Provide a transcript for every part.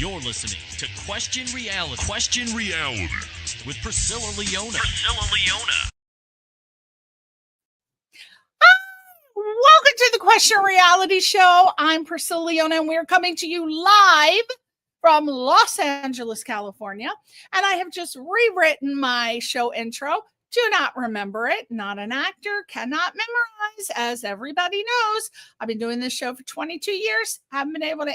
You're listening to Question Reality. Question Reality with Priscilla Leona. Welcome to the Question Reality Show. I'm Priscilla Leona, and we're coming to you live from Los Angeles, California. And I have just rewritten my show intro. Do not remember it. Not an actor, cannot memorize. As everybody knows, I've been doing this show for 22 years. Haven't been able to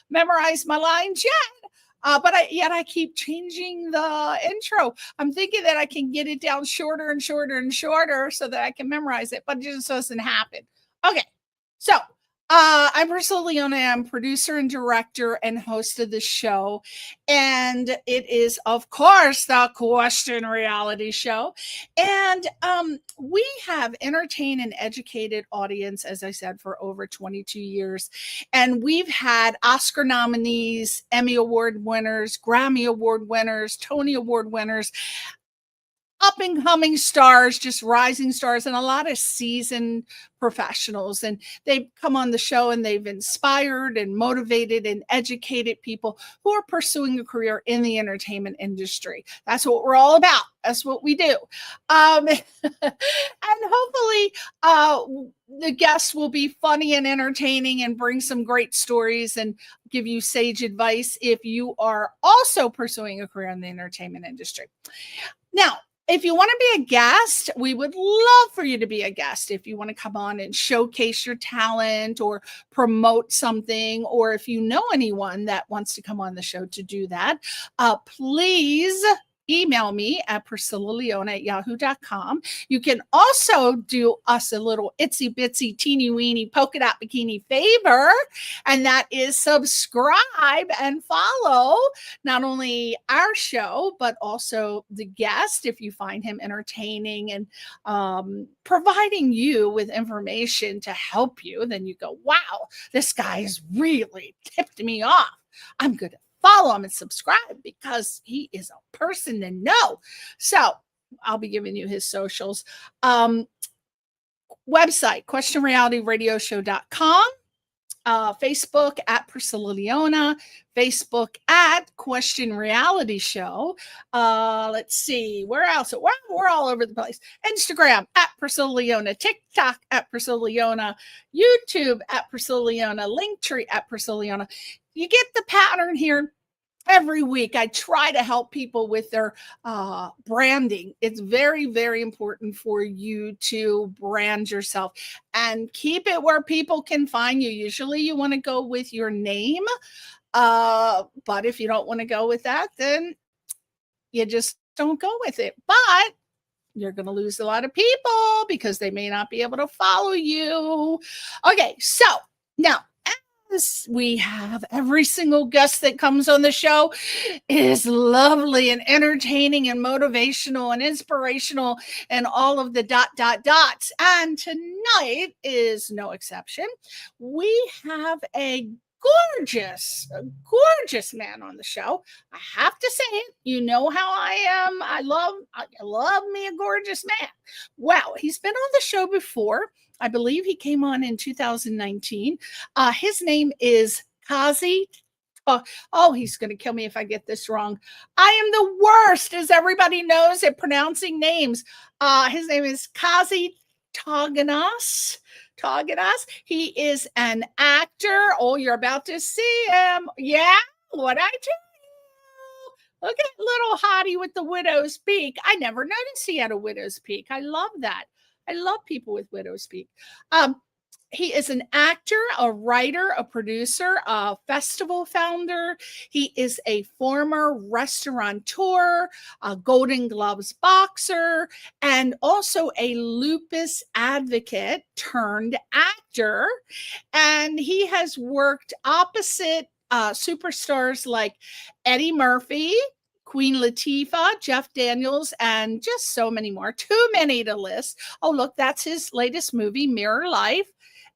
memorize my lines yet. But I keep changing the intro. I'm thinking that I can get it down shorter and shorter and shorter so that I can memorize it, but it just doesn't happen. Okay, so I'm Priscilla Leona. I'm producer and director and host of the show. And it is, of course, the Question Reality Show. And we have entertained and educated audience, as I said, for over 22 years. And we've had Oscar nominees, Emmy Award winners, Grammy Award winners, Tony Award winners, up and coming stars, just rising stars, and a lot of seasoned professionals. And they've come on the show and they've inspired and motivated and educated people who are pursuing a career in the entertainment industry. That's what we're all about. That's what we do. And hopefully the guests will be funny and entertaining and bring some great stories and give you sage advice if you are also pursuing a career in the entertainment industry. Now, if you want to be a guest, we would love for you to be a guest. If you want to come on and showcase your talent or promote something, or if you know anyone that wants to come on the show to do that, please email me at priscillaleona@yahoo.com. You can also do us a little itsy bitsy teeny weeny polka dot bikini favor, and that is subscribe and follow not only our show but also the guest if you find him entertaining and providing you with information to help you. Then you go, wow, this guy has really tipped me off. I'm good. Follow him and subscribe because he is a person to know. So I'll be giving you his socials. Website, questionrealityradioshow.com. Facebook at Priscilla Leona, Facebook at Question Reality Show. Let's see, where else? We're all over the place. Instagram at Priscilla Leona, TikTok at Priscilla Leona, YouTube at Priscilla Leona, Linktree at Priscilla Leona. You get the pattern here. Every week, I try to help people with their branding. It's very, very important for you to brand yourself and keep it where people can find you. Usually you want to go with your name, but if you don't want to go with that, then you just don't go with it. But you're going to lose a lot of people because they may not be able to follow you. Okay, so now, we have every single guest that comes on the show is lovely and entertaining and motivational and inspirational and all of the dots. And tonight is no exception. We have a gorgeous man on the show. I have to say it. You know how I am. I love me a gorgeous man. Well, he's been on the show before. I believe he came on in 2019. His name is Kazy. Oh, he's going to kill me if I get this wrong. I am the worst, as everybody knows, at pronouncing names. His name is Kazy Tauginas. He is an actor. Oh, you're about to see him. Yeah, what I tell you. Look at that little hottie with the widow's peak. I never noticed he had a widow's peak. I love that. I love people with widow's peak. He is an actor, a writer, a producer, a festival founder. He is a former restaurateur, a Golden Gloves boxer, and also a lupus advocate turned actor. And he has worked opposite superstars like Eddie Murphy, Queen Latifah, Jeff Daniels, and just so many more. Too many to list. Oh, look, that's his latest movie, Mirror Life.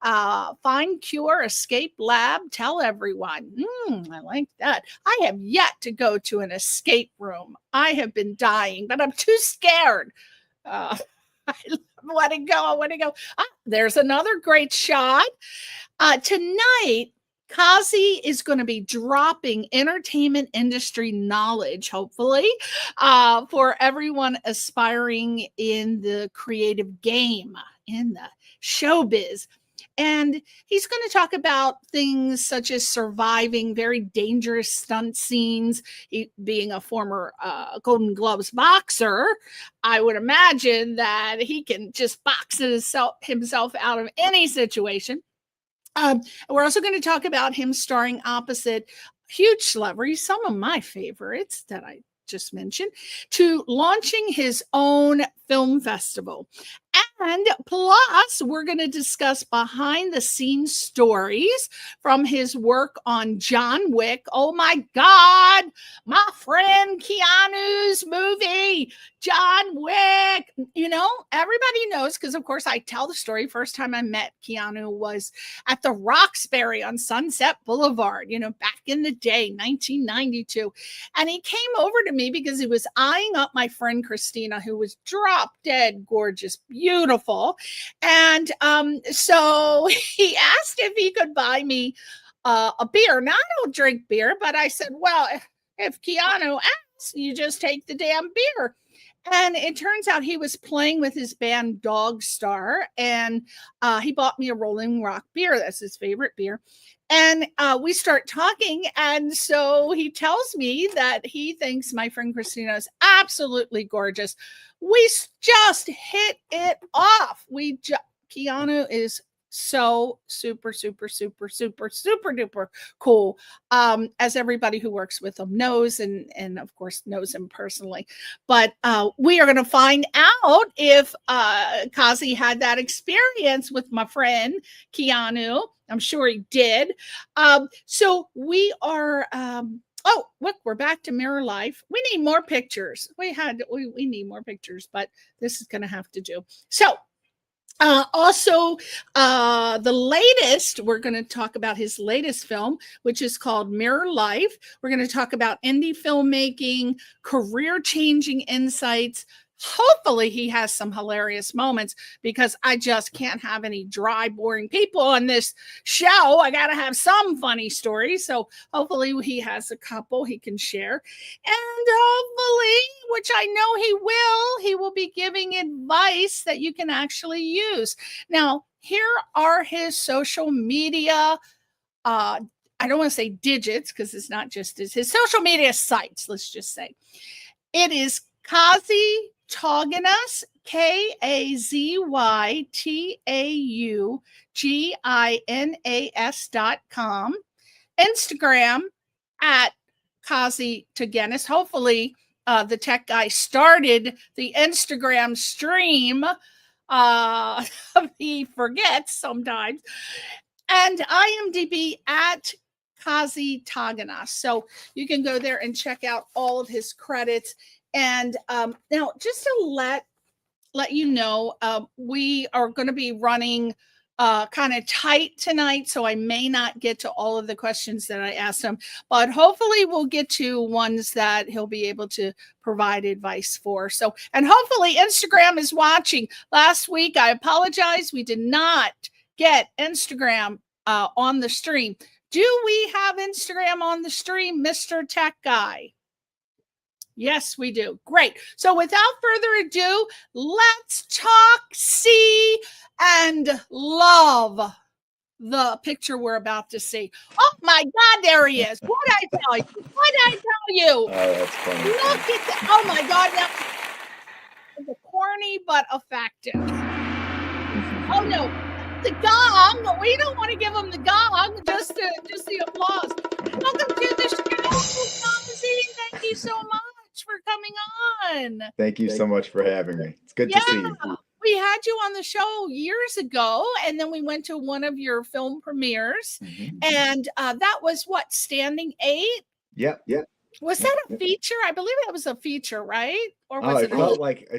Find Cure, Escape Lab, Tell Everyone. I like that. I have yet to go to an escape room. I have been dying, but I'm too scared. I want to go. There's another great shot. Tonight, Kazzy is going to be dropping entertainment industry knowledge, hopefully, for everyone aspiring in the creative game, in the showbiz. And he's going to talk about things such as surviving very dangerous stunt scenes. He, being a former Golden Gloves boxer, I would imagine that he can just box himself out of any situation. We're also going to talk about him starring opposite huge celebrities, some of my favorites that I just mentioned, to launching his own film festival. And plus, we're going to discuss behind the scenes stories from his work on John Wick. Oh my God, my friend Keanu's movie, John Wick. You know, everybody knows because, of course, I tell the story. First time I met Keanu was at the Roxbury on Sunset Boulevard, you know, back in the day, 1992. And he came over to me because he was eyeing up my friend Christina, who was drop dead gorgeous, beautiful. And so he asked if he could buy me a beer. Now, I don't drink beer, but I said, well, if Keanu asks, you just take the damn beer. And it turns out he was playing with his band Dog Star, and he bought me a Rolling Rock beer. That's his favorite beer. And we start talking. And so he tells me that he thinks my friend Christina is absolutely gorgeous. We just hit it off. Keanu is so super duper cool, as everybody who works with him knows, and of course knows him personally. But we are going to find out if Kazzy had that experience with my friend Keanu. I'm sure he did. So we are oh, look, we're back to mirror life. We need more pictures. We need more pictures, but this is going to have to do. So also, the latest, we're going to talk about his latest film, which is called Mirror Life. We're going to talk about indie filmmaking, career-changing insights. Hopefully he has some hilarious moments, because I just can't have any dry, boring people on this show. I got to have some funny stories. So hopefully he has a couple he can share. And hopefully, which I know he will be giving advice that you can actually use. Now, here are his social media. I don't want to say digits, because it's not just his social media sites. Let's just say it is Kazy Tauginas, KazyTauginas.com. Instagram at Kazy Tauginas. Hopefully, the tech guy started the Instagram stream. He forgets sometimes. And IMDb at Kazy Tauginas. So you can go there and check out all of his credits. And now, just to let you know, we are going to be running kind of tight tonight, so I may not get to all of the questions that I asked him, but hopefully we'll get to ones that he'll be able to provide advice for. So, and hopefully Instagram is watching. Last week, I apologize, we did not get Instagram on the stream. Do we have Instagram on the stream, Mr. Tech Guy? Yes, we do. Great. So without further ado, let's talk, see, and love the picture we're about to see. Oh my God, there he is. What did I tell you? What did I tell you? Oh, that's funny. Look at that. Oh my God. That was corny but effective. Oh no. The gong. We don't want to give him the gong, just the applause. Welcome to the show, Kazzy. Thank you so much for coming on. Thank you so much for having me. It's good to see you. We had you on the show years ago, and then we went to one of your film premieres, and that was what, Standing 8? Yep. Was that a feature? I believe that was a feature, right? Or was it felt like a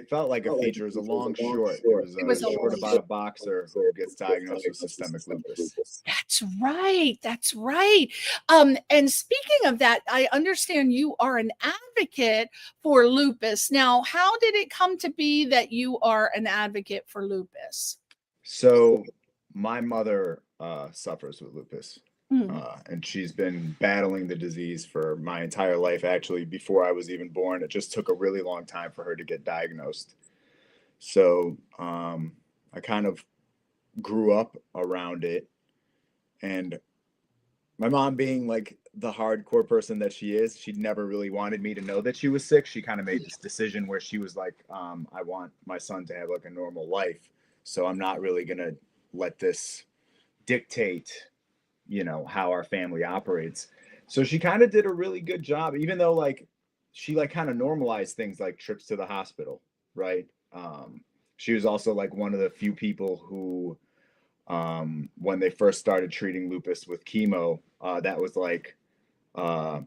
feature. It was a long short. It was a short about a boxer who gets diagnosed with systemic lupus. That's right. And speaking of that, I understand you are an advocate for lupus. Now, how did it come to be that you are an advocate for lupus? So my mother suffers with lupus. And she's been battling the disease for my entire life. Actually, before I was even born, it just took a really long time for her to get diagnosed. So I kind of grew up around it. And my mom, being like the hardcore person that she is, she never really wanted me to know that she was sick. She kind of made this decision where she was like, I want my son to have like a normal life. So I'm not really going to let this dictate, how our family operates. So she kind of did a really good job, even though like she like kind of normalized things like trips to the hospital, right? She was also like one of the few people who, when they first started treating lupus with chemo, that was like that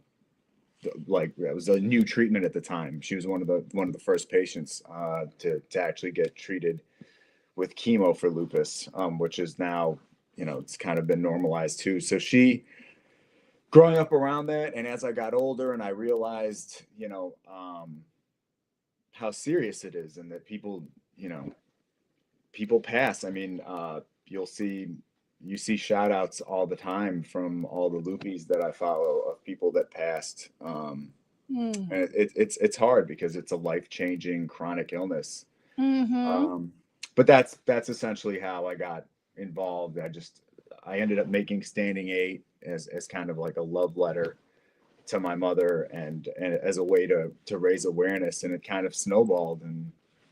was a new treatment at the time. She was one of the first patients to actually get treated with chemo for lupus, which is now, it's kind of been normalized too. So she, growing up around that, and as I got older and I realized, how serious it is, and that people pass. I mean, you see shout outs all the time from all the Lupies that I follow of people that passed. And it's hard because it's a life-changing chronic illness. But that's essentially how I got involved. I ended up making Standing 8 as kind of like a love letter to my mother, and as a way to raise awareness, and it kind of snowballed, and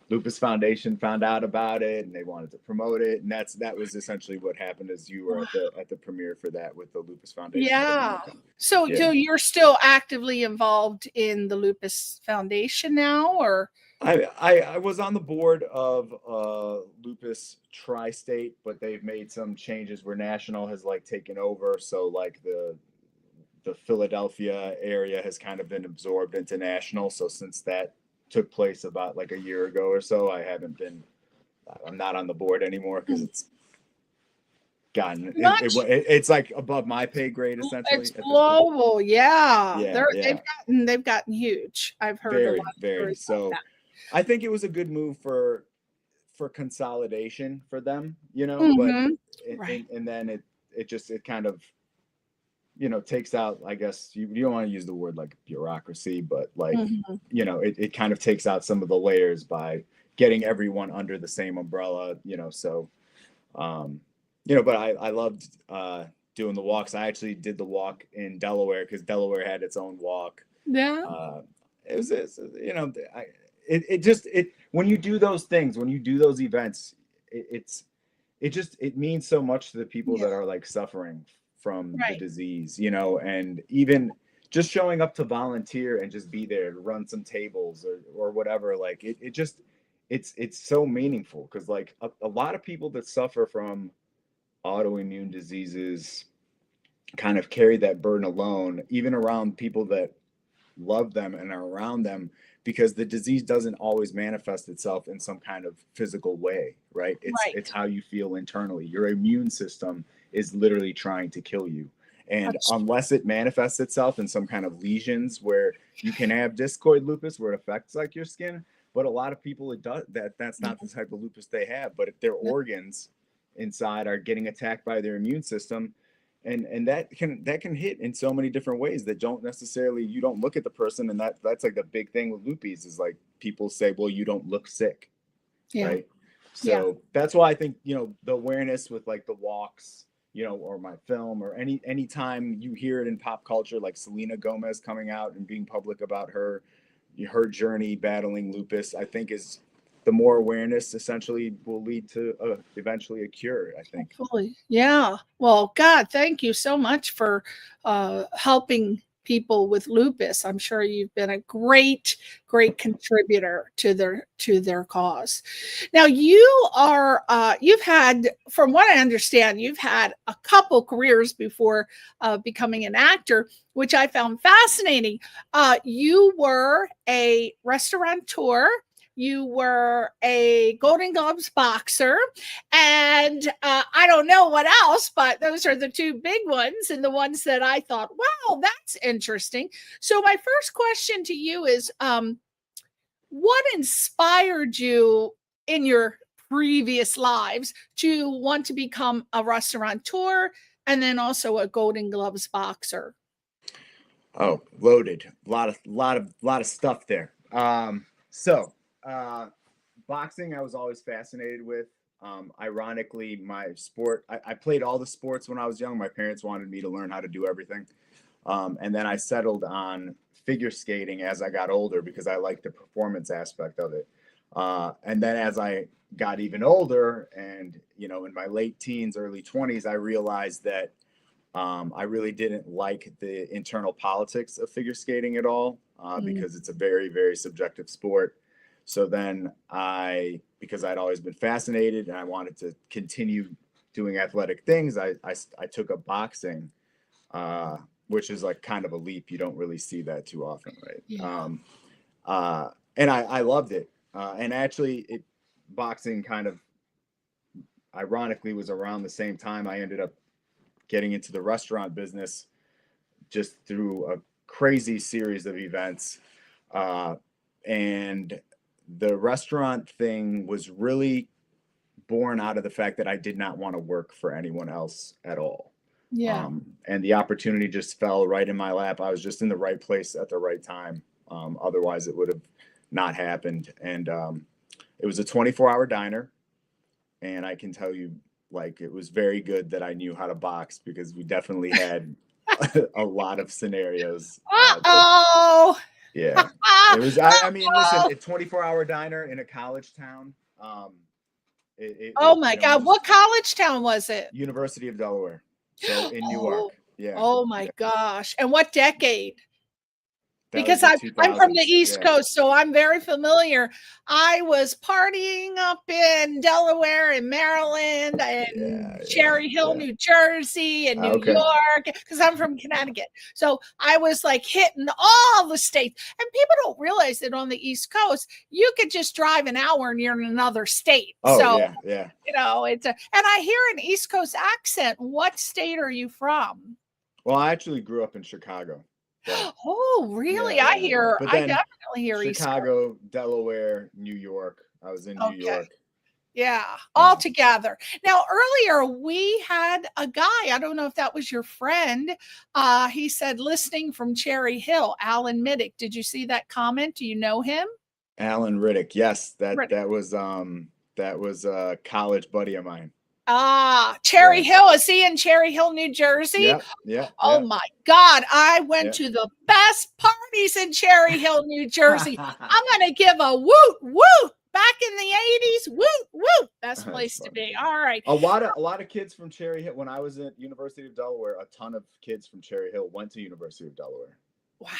Lupus Foundation found out about it and they wanted to promote it, and that was essentially what happened. As you were at the premiere for that with the Lupus Foundation. Yeah. So you're still actively involved in the Lupus Foundation now, or? I was on the board of Lupus Tri-State, but they've made some changes where National has like taken over. So like the Philadelphia area has kind of been absorbed into National. So since that took place about like a year ago or so, I'm not on the board anymore because it's gotten it's like above my pay grade essentially. It's global. They've gotten huge. I've heard a lot of stories about that. I think it was a good move for consolidation for them, but and then it kind of takes out, I guess you don't want to use the word like bureaucracy, but like it kind of takes out some of the layers by getting everyone under the same umbrella, so but I loved doing the walks. I actually did the walk in Delaware because Delaware had its own walk. It was when you do those things, when you do those events, it means so much to the people that are like suffering from the disease, and even just showing up to volunteer and just be there to run some tables or whatever, like it's so meaningful because like a lot of people that suffer from autoimmune diseases kind of carry that burden alone, even around people that love them and are around them, because the disease doesn't always manifest itself in some kind of physical way, right? It's how you feel internally. Your immune system is literally trying to kill you. And unless it manifests itself in some kind of lesions, where you can have discoid lupus where it affects like your skin, but a lot of people that's not the type of lupus they have, but if their organs inside are getting attacked by their immune system, and that can hit in so many different ways that don't necessarily, you don't look at the person, and that's like the big thing with lupus is like people say, well, you don't look sick, right? So that's why I think the awareness with like the walks, or my film, or any time you hear it in pop culture, like Selena Gomez coming out and being public about her journey battling lupus, I think is the more awareness essentially will lead to eventually a cure, I think. Hopefully. Yeah. Well, God, thank you so much for helping people with lupus. I'm sure you've been a great contributor to their cause. Now you've had, from what I understand, you've had a couple careers before becoming an actor, which I found fascinating. You were a restaurateur. You were a Golden Gloves boxer, and I don't know what else, but those are the two big ones, and the ones that I thought, wow, that's interesting. So my first question to you is, what inspired you in your previous lives to want to become a restaurateur and then also a Golden Gloves boxer. Oh, loaded. A lot of stuff there. Boxing I was always fascinated with. Ironically, my sport, I played all the sports when I was young. My parents wanted me to learn how to do everything. And then I settled on figure skating as I got older because I liked the performance aspect of it. And then as I got even older and, you know, in my late teens, early 20s, I realized that I really didn't like the internal politics of figure skating at all because it's a very, very subjective sport. So then because I'd always been fascinated and I wanted to continue doing athletic things, I took up boxing, which is like kind of a leap. You don't really see that too often, right? Yeah. And I loved it. And actually, boxing kind of ironically was around the same time I ended up getting into the restaurant business just through a crazy series of events. And the restaurant thing was really born out of the fact that I did not want to work for anyone else at all. Yeah. And the opportunity just fell right in my lap. I was just in the right place at the right time. Otherwise it would have not happened. And it was a 24-hour diner. And I can tell you, like, it was very good that I knew how to box because we definitely had a lot of scenarios. Yeah. It was, I mean, listen, a 24-hour diner in a college town. Oh my God. What college town was it? University of Delaware. So in Newark. Yeah. Oh my gosh. And what decade? Because I'm from the East Coast, so I'm very familiar. I was partying up in Delaware and Maryland and Cherry Hill, New Jersey and New York, because I'm from Connecticut. So I was like hitting all the states. And people don't realize that on the East Coast, you could just drive an hour and you're in another state. You know, and I hear an East Coast accent. What state are you from? Well, I actually grew up in Chicago. Oh, really? I definitely hear Chicago, Delaware, New York. I was in New York. Yeah, all together. Now, earlier we had a guy, I don't know if that was your friend. He said, listening from Cherry Hill, Alan Middick. Did you see that comment? Do you know him? Alan Riddick. Yes, that was a college buddy of mine. Cherry Hill. Is he in Cherry Hill, New Jersey? Yeah. Oh my God. I went to the best parties in Cherry Hill, New Jersey. I'm going to give a woot, woot. Back in the 80s, woot, woot. Best place to be. All right. A lot of kids from Cherry Hill. When I was at University of Delaware, a ton of kids from Cherry Hill went to University of Delaware. Wow.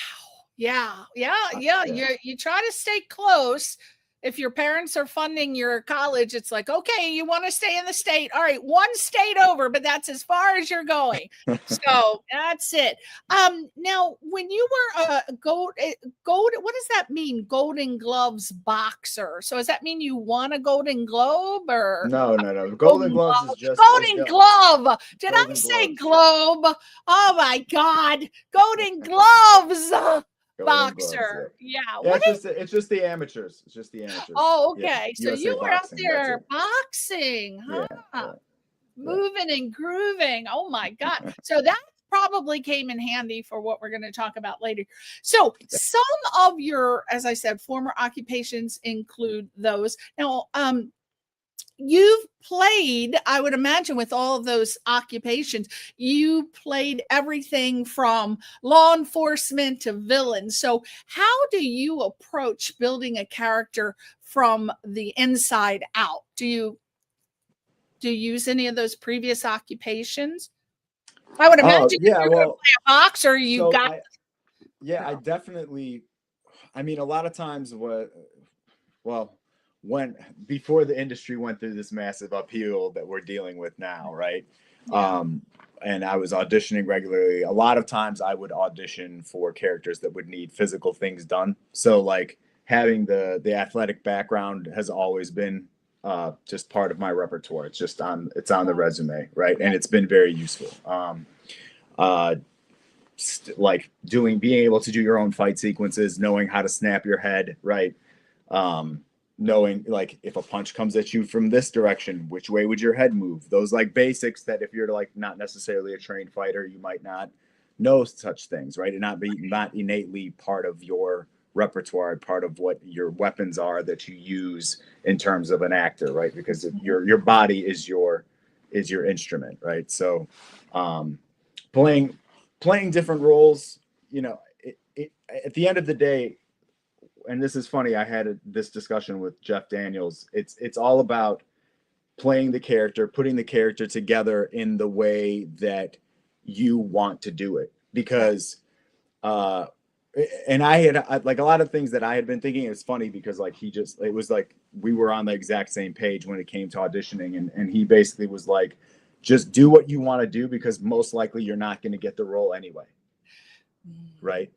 Yeah. You try to stay close. If your parents are funding your college, it's like, okay, you want to stay in the state. All right, one state over, but that's as far as you're going. So that's it. Now, when you were gold, what does that mean? Golden Gloves boxer. So does that mean you won a Golden Globe or? No. Golden Gloves is just Golden Glove. Did I say globe? Oh my God, Golden Gloves. Boxer. Gloves, it's just the amateurs. It's just the amateurs. Oh, okay. So you were out there boxing, huh? Moving and grooving. Oh my God. So that probably came in handy for what we're going to talk about later. So some of your, as I said, former occupations include those. Now, you've played, I would imagine, with all of those occupations, you played everything from law enforcement to villains. So how do you approach building a character from the inside out? Do you use any of those previous occupations? I would imagine if you're going to play a boxer, I definitely, I mean, a lot of times before the industry went through this massive upheaval that we're dealing with now, right? And I was auditioning regularly. A lot of times I would audition for characters that would need physical things done. So like having the athletic background has always been just part of my repertoire. It's on the resume, right? And it's been very useful. Like being able to do your own fight sequences, knowing how to snap your head, right? knowing like if a punch comes at you from this direction, which way would your head move? Those like basics that if you're like not necessarily a trained fighter, you might not know such things, right? And not innately part of your repertoire, part of what your weapons are that you use in terms of an actor, right? Because your body is your instrument, right? So playing different roles, you know, at the end of the day, and this is funny, I had this discussion with Jeff Daniels. It's all about playing the character, putting the character together in the way that you want to do it. Because and I had like a lot of things that I had been thinking. It's funny because like it was like we were on the exact same page when it came to auditioning, and he basically was like, just do what you want to do because most likely you're not going to get the role anyway, right?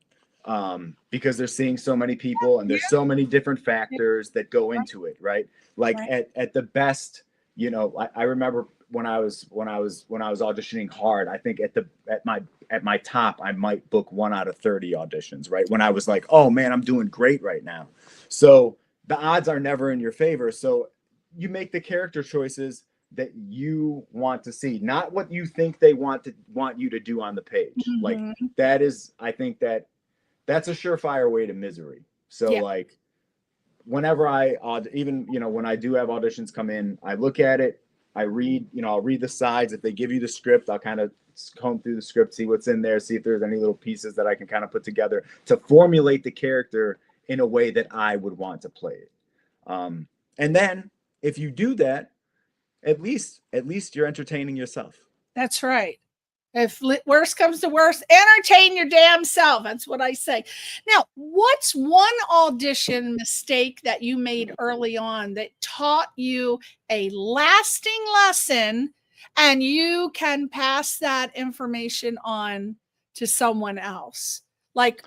Because they're seeing so many people and there's so many different factors that go into it, right? Like at the best, you know, I remember when I was auditioning hard, I think at my top, I might book 1 out of 30 auditions, right? When I was like, oh man, I'm doing great right now. So the odds are never in your favor. So you make the character choices that you want to see, not what you think they want you to do on the page. Like that is, I think that's a surefire way to misery. So like whenever even, you know, when I do have auditions come in, I look at it, I read, you know, I'll read the sides. If they give you the script, I'll kind of comb through the script, see what's in there, see if there's any little pieces that I can kind of put together to formulate the character in a way that I would want to play it. And then if you do that, at least you're entertaining yourself. That's right. If worst comes to worst, entertain your damn self. That's what I say. Now, what's one audition mistake that you made early on that taught you a lasting lesson and you can pass that information on to someone else? Like,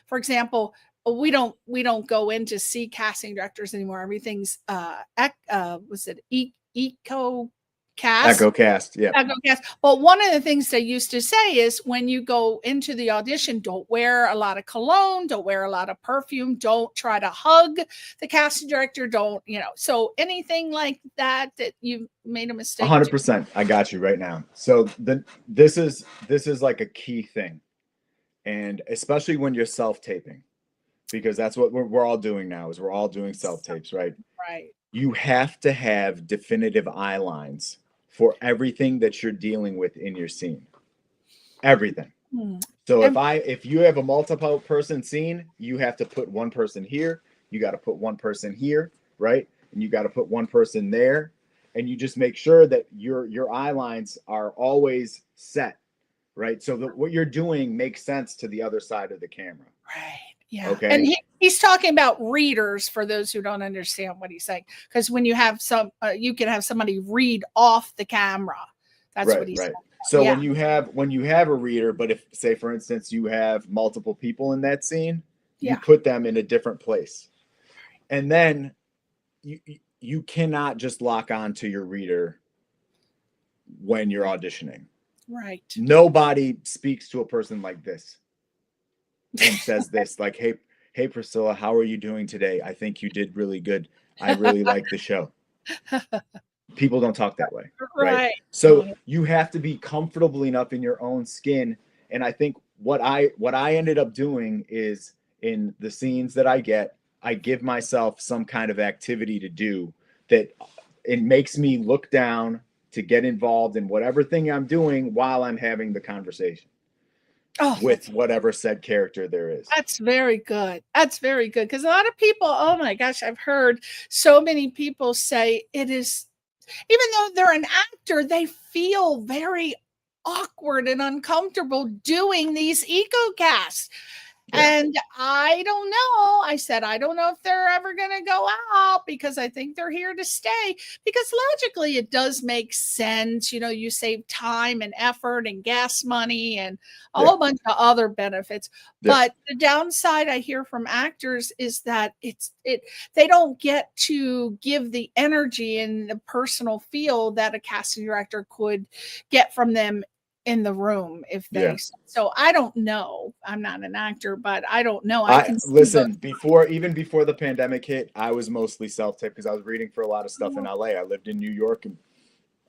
for example, we don't go in to see casting directors anymore. Everything's was it EcoCast? EchoCast, yeah. EchoCast. But one of the things they used to say is when you go into the audition, don't wear a lot of cologne, don't wear a lot of perfume, don't try to hug the casting director, don't, you know. So anything like that you made a mistake. 100%. I got you right now. So this is like a key thing. And especially when you're self-taping, because that's what we're all doing now, is we're all doing self-tapes, right? Right. You have to have definitive eye lines for everything that you're dealing with in your scene. Everything. So if you have a multiple person scene, you have to put one person here, you got to put one person here, right? And you got to put one person there, and you just make sure that your eye lines are always set, right? So that what you're doing makes sense to the other side of the camera. Right. Yeah. Okay. And he's talking about readers for those who don't understand what he's saying. Because when you have you can have somebody read off the camera. That's what he's saying. So when you have a reader, but if, say, for instance, you have multiple people in that scene, you put them in a different place. And then you cannot just lock on to your reader when you're auditioning. Right. Nobody speaks to a person like this and says this, like, hey, Priscilla, how are you doing today? I think you did really good. I really like the show. People don't talk that way. Right. So you have to be comfortable enough in your own skin. And I think what I ended up doing is, in the scenes that I give myself some kind of activity to do that it makes me look down to get involved in whatever thing I'm doing while I'm having the conversation. With whatever said character there is. That's very good. That's very good. Because a lot of people, oh my gosh, I've heard so many people say it is, even though they're an actor, they feel very awkward and uncomfortable doing these EcoCasts. And I don't know. I said, I don't know if they're ever going to go out because I think they're here to stay. Because logically, it does make sense. You know, you save time and effort and gas money and a whole bunch of other benefits. But the downside I hear from actors is that they don't get to give the energy and the personal feel that a casting director could get from them in the room if they. Yeah. So I don't know. I'm not an actor, but I don't know. I can listen, even before the pandemic hit, I was mostly self-tape because I was reading for a lot of stuff in LA. I lived in New York, and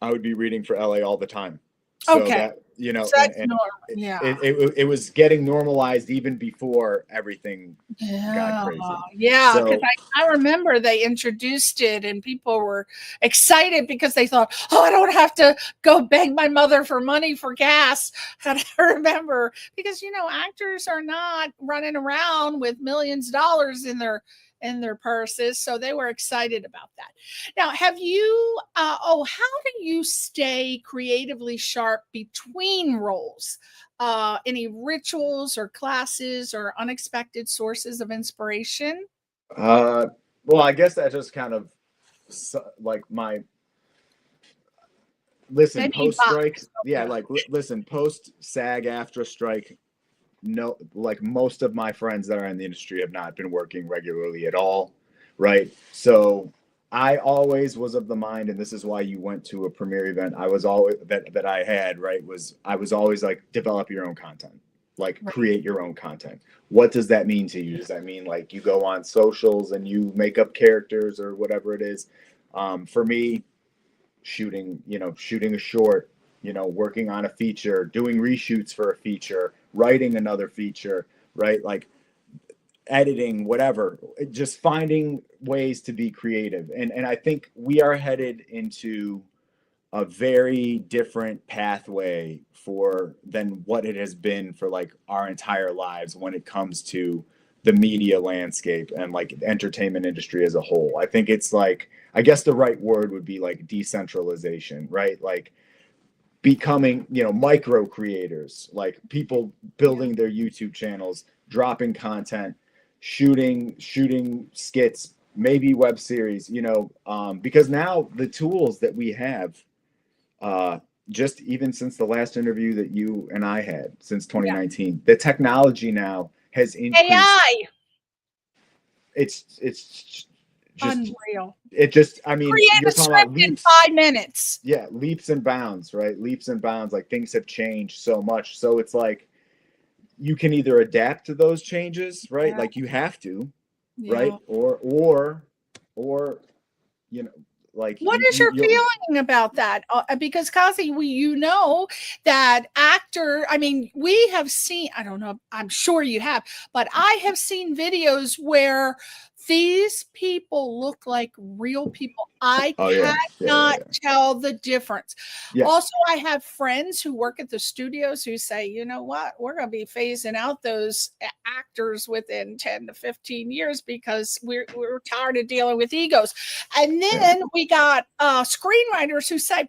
I would be reading for LA all the time. So Okay. that, you know, So that's and normal. Yeah. it was getting normalized even before everything got crazy. Yeah, So, because I remember they introduced it and people were excited because they thought, oh, I don't have to go beg my mother for money for gas. And I remember, because, you know, actors are not running around with millions of dollars in their purses, so they were excited about that. Now, have you how do you stay creatively sharp between roles? Any rituals or classes or unexpected sources of inspiration? well, I guess that just kind of like my listen post strike. Yeah, like listen post SAG-AFTRA strike. No, like most of my friends that are in the industry have not been working regularly at all, right? So I always was of the mind, and this is why you went to a premiere event. I was always that I had, right, I was always like, develop your own content, like create your own content. What does that mean to you? Does that mean like you go on socials and you make up characters or whatever it is? For me, shooting a short, working on a feature, doing reshoots for a feature, writing another feature, right? Like editing, whatever, just finding ways to be creative. And I think we are headed into a very different pathway than what it has been for like our entire lives when it comes to the media landscape and like the entertainment industry as a whole. I think it's like, I guess the right word would be like decentralization, right? Like becoming, micro creators, like people building their YouTube channels, dropping content, shooting skits, maybe web series, because now the tools that we have, just even since the last interview that you and I had since 2019, the technology now has increased. AI. It's just unreal. It just, I mean, create you're a talking about script in leaps, 5 minutes. yeah, leaps and bounds, right? Leaps and bounds. Like things have changed so much. So it's like you can either adapt to those changes, right? Yeah. Like you have to, Yeah. right? Or like what is your feeling about that? Because Kazzy, that actor, I mean, we have seen, I don't know, I'm sure you have, but I have seen videos where these people look like real people. I cannot tell the difference. Yeah. Also, I have friends who work at the studios who say, you know what, we're going to be phasing out those actors within 10 to 15 years because we're tired of dealing with egos. And then we got screenwriters who say,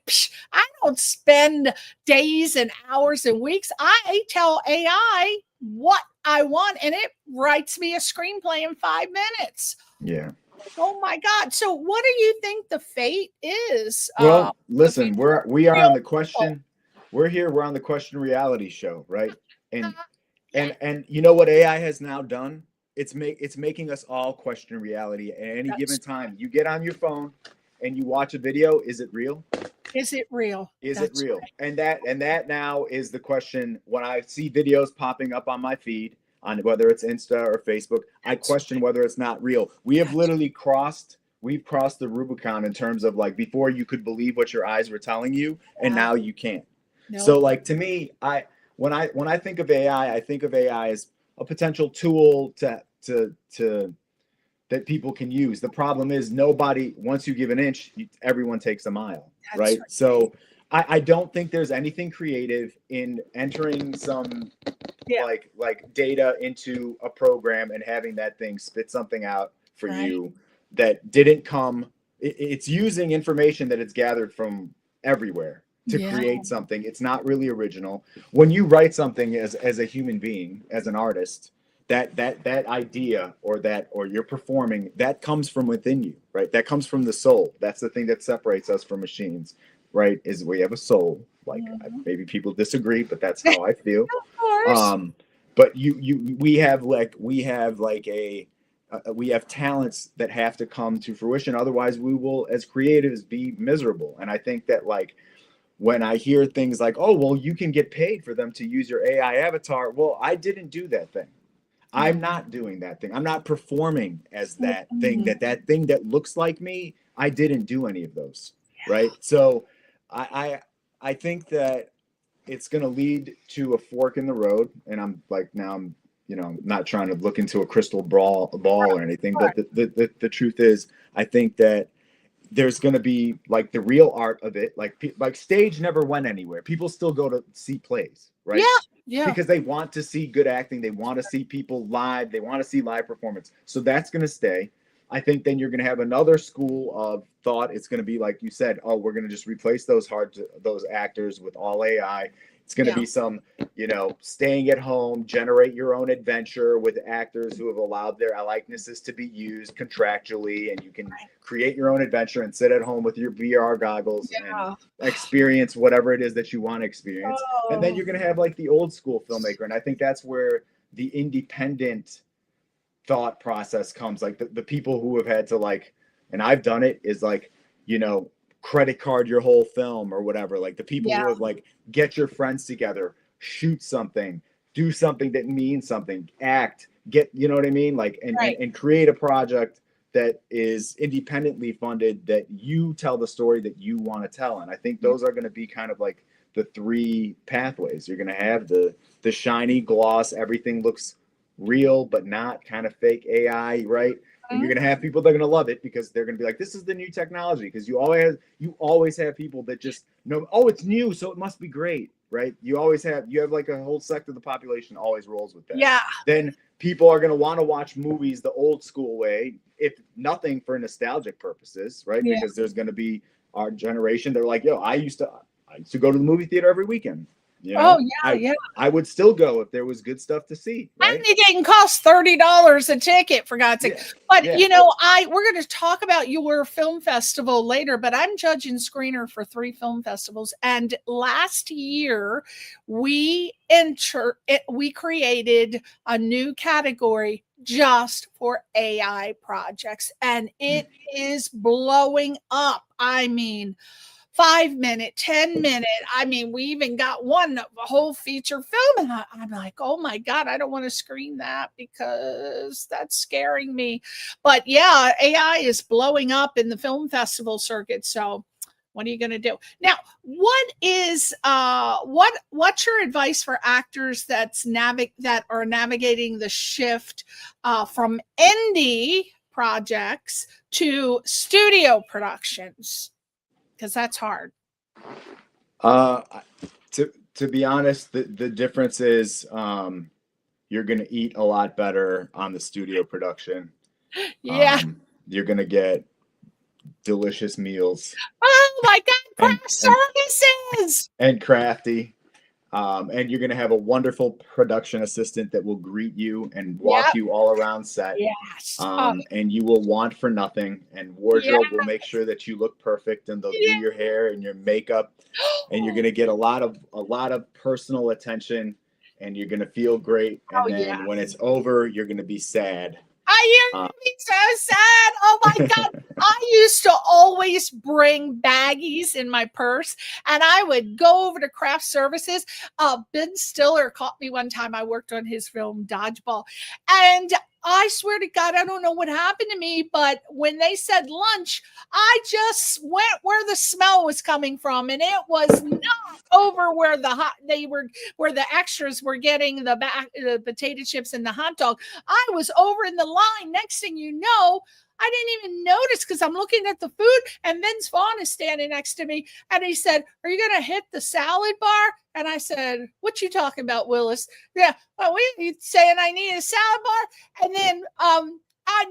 I don't spend days and hours and weeks. I tell AI what I want and it writes me a screenplay in 5 minutes. Yeah. Oh my God. So what do you think the fate is? Well, listen, we are on the question. We're here. We're on the Question reality show, right? And you know what AI has now done? It's making us all question reality at any given time. You get on your phone and you watch a video. Is it real? Is it real? Is it real? Right. And that now is the question. When I see videos popping up on my feed, on whether it's Insta or Facebook, I question whether it's not real. We have literally crossed the Rubicon in terms of like before you could believe what your eyes were telling you, and now you can't. No. So like to me, when I think of AI, I think of AI as a potential tool that people can use. The problem is once you give an inch, everyone takes a mile, right? So I don't think there's anything creative in entering some like data into a program and having that thing spit something out for you that didn't come. It's using information that it's gathered from everywhere to create something. It's not really original. When you write something as a human being, as an artist, that idea or you're performing, that comes from within you, right? That comes from the soul. That's the thing that separates us from machines, right? Is we have a soul. Like maybe people disagree, but that's how I feel. Of course. But we have talents that have to come to fruition. Otherwise we will, as creatives, be miserable. And I think that like when I hear things like, oh, well, you can get paid for them to use your AI avatar. Well, I didn't do that thing. I'm not doing that thing. I'm not performing as that thing, that thing that looks like me. I didn't do any of those. Right. So I think that it's going to lead to a fork in the road. And I'm like, now I'm, not trying to look into a crystal ball or anything, but the truth is, I think that there's going to be like the real art of it. Like stage never went anywhere. People still go to see plays, right? Yeah. Because they want to see good acting. They want to see people live. They want to see live performance. So that's going to stay. I think then you're going to have another school of thought. It's going to be like you said, oh, we're going to just replace those actors with all AI. It's going to be some, staying at home, generate your own adventure with actors who have allowed their likenesses to be used contractually, and you can create your own adventure and sit at home with your VR goggles and experience whatever it is that you want to experience. And then you're going to have like the old school filmmaker. And I think that's where the independent thought process comes. Like the people who have had to and I've done it, is credit card your whole film or whatever. Like the people who have get your friends together, shoot something, do something that means something, act, you know what I mean? And create a project that is independently funded, that you tell the story that you want to tell. And I think those are going to be kind of like the three pathways. You're going to have the shiny gloss, everything looks real but not, kind of fake AI, right? And you're going to have people that are going to love it because they're going to be like, this is the new technology. Because you always have people that just know, oh, it's new, so it must be great, right? You have like a whole sect of the population always rolls with that. Yeah. Then people are going to want to watch movies the old school way, if nothing for nostalgic purposes, right? Yeah. Because there's going to be our generation. They're like, yo, I used to go to the movie theater every weekend. I would still go if there was good stuff to see. Right? And it didn't cost $30 a ticket, for God's sake. But we're going to talk about your film festival later. But I'm judging screener for 3 film festivals, and last year we created a new category just for AI projects, and it is blowing up. I mean, 5-minute, 10-minute. I mean, we even got a whole feature film. And I'm like, oh my God, I don't want to screen that because that's scaring me. But yeah, AI is blowing up in the film festival circuit. So what are you going to do? Now, what's your advice for actors that are navigating the shift from indie projects to studio productions? Because that's hard. To be honest, the difference is you're going to eat a lot better on the studio production. Yeah. You're going to get delicious meals. Oh my God, craft services! And crafty. And you're going to have a wonderful production assistant that will greet you and walk you all around set. Yes. And you will want for nothing. And wardrobe will make sure that you look perfect, and they'll do your hair and your makeup. And you're going to get a lot of personal attention, and you're going to feel great. And then when it's over, you're going to be sad. I be so sad. Oh my God. I used to always bring baggies in my purse, and I would go over to craft services. Ben Stiller caught me one time. I worked on his film Dodgeball, and I swear to God, I don't know what happened to me, but when they said lunch, I just went where the smell was coming from, and it was not over where where the extras were getting the potato chips and the hot dog. I was over in the line. Next thing you know, I didn't even notice because I'm looking at the food, and Vince Vaughn is standing next to me, and he said, "Are you going to hit the salad bar?" And I said, "What you talking about, Willis?" Yeah, well, you saying I need a salad bar? And then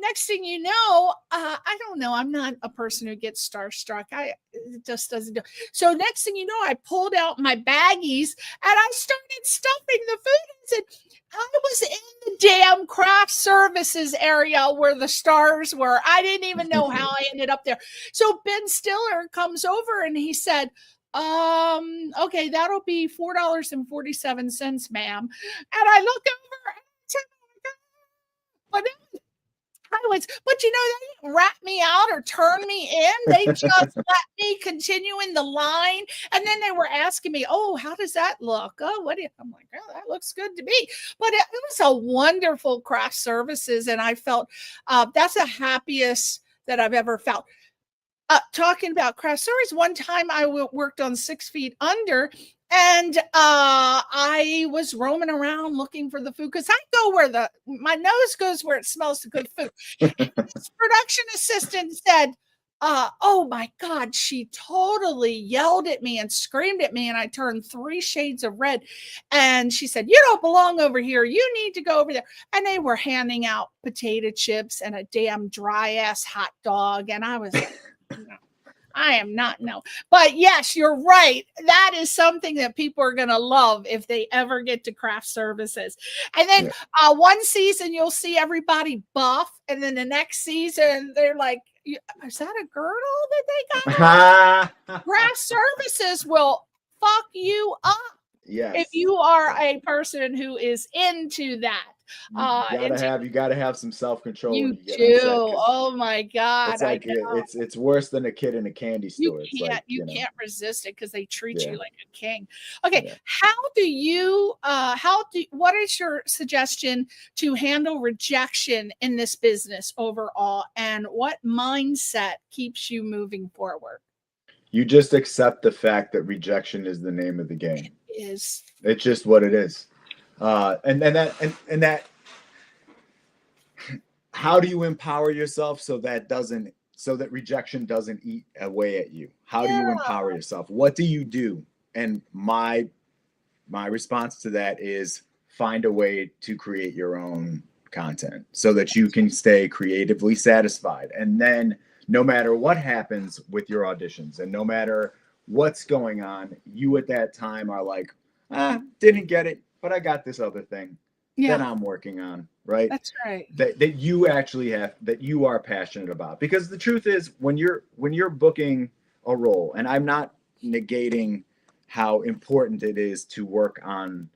next thing you know, I don't know. I'm not a person who gets starstruck. It just doesn't do. So next thing you know, I pulled out my baggies and I started stuffing the food and said, I was in the damn craft services area where the stars were. I didn't even know how I ended up there. So Ben Stiller comes over and he said, okay, that'll be $4.47, ma'am. And I look over and I said, oh my God, highlights. But you know, they didn't rat me out or turn me in. They just let me continue in the line. And then they were asking me, oh, how does that look? Oh, what do you? I'm like, oh, that looks good to me. But it was a wonderful craft services. And I felt that's the happiest that I've ever felt. Talking about craft service, one time I worked on 6 Feet Under, and I was roaming around looking for the food because I go where my nose goes where it smells the good food. And this production assistant said, oh my God, she totally yelled at me and screamed at me, and I turned 3 shades of red. And she said, you don't belong over here. You need to go over there. And they were handing out potato chips and a damn dry ass hot dog. And I was like, no, I am not. No, but yes, you're right. That is something that people are going to love if they ever get to craft services. And then one season you'll see everybody buff, and then the next season they're like, is that a girdle that they got? Craft services will fuck you up. Yes. If you are a person who is into that. You gotta have some self-control. You do. Oh my God. It's like it's worse than a kid in a candy store. You can't resist it because they treat you like a king. Okay. What is your suggestion to handle rejection in this business overall, and what mindset keeps you moving forward? You just accept the fact that rejection is the name of the game. It is. It's just what it is. And that how do you empower yourself so that rejection doesn't eat away at you? How do you empower yourself? What do you do? And my response to that is find a way to create your own content so that you can stay creatively satisfied. And then no matter what happens with your auditions and no matter what's going on, you at that time are like, didn't get it, but I got this other thing that I'm working on, right? That's right. That you actually that you are passionate about. Because the truth is, when you're booking a role, and I'm not negating how important it is to work on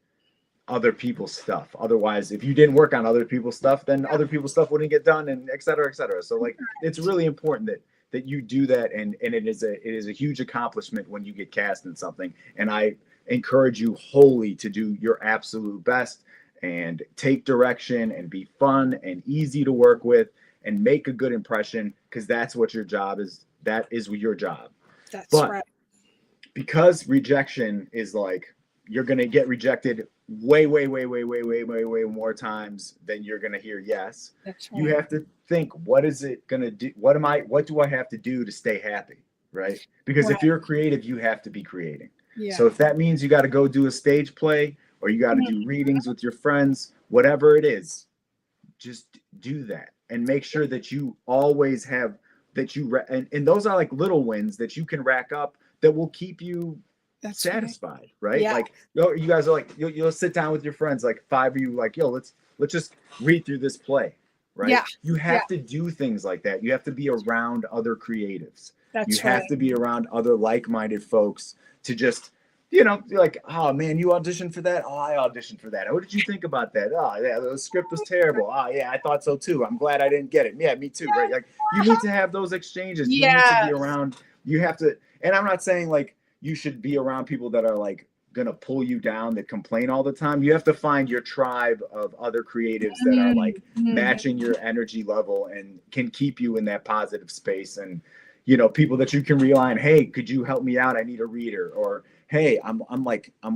other people's stuff. Otherwise, if you didn't work on other people's stuff, then other people's stuff wouldn't get done, and et cetera, et cetera. So like, it's really important that you do that, and it is a huge accomplishment when you get cast in something. And I encourage you wholly to do your absolute best and take direction and be fun and easy to work with and make a good impression, because that's what your job is. That is your job. That's right. Because rejection is like, you're going to get rejected way more times than you're going to hear yes. That's right. You have to think, what is it going to do? What do I have to do to stay happy? Right? Because if you're creative, you have to be creating. Yeah. So if that means you got to go do a stage play, or you got to do readings with your friends, whatever it is, just do that and make sure that you always have that and those are like little wins that you can rack up that will keep you satisfied, right? Yeah. Like, you guys are like, you'll sit down with your friends, like 5 of you, like, let's just read through this play, right? Yeah. You have to do things like that. You have to be around other creatives. You have to be around other like-minded folks to just, like, oh man, you auditioned for that? Oh, I auditioned for that. What did you think about that? Oh yeah, the script was terrible. Oh yeah, I thought so too. I'm glad I didn't get it. Yeah, me too, right? Like, you need to have those exchanges. You need to be around, you have to, and I'm not saying like you should be around people that are like gonna pull you down, that complain all the time. You have to find your tribe of other creatives that are like matching your energy level and can keep you in that positive space. And people that you can rely on. Hey, could you help me out? I need a reader. Or hey, I'm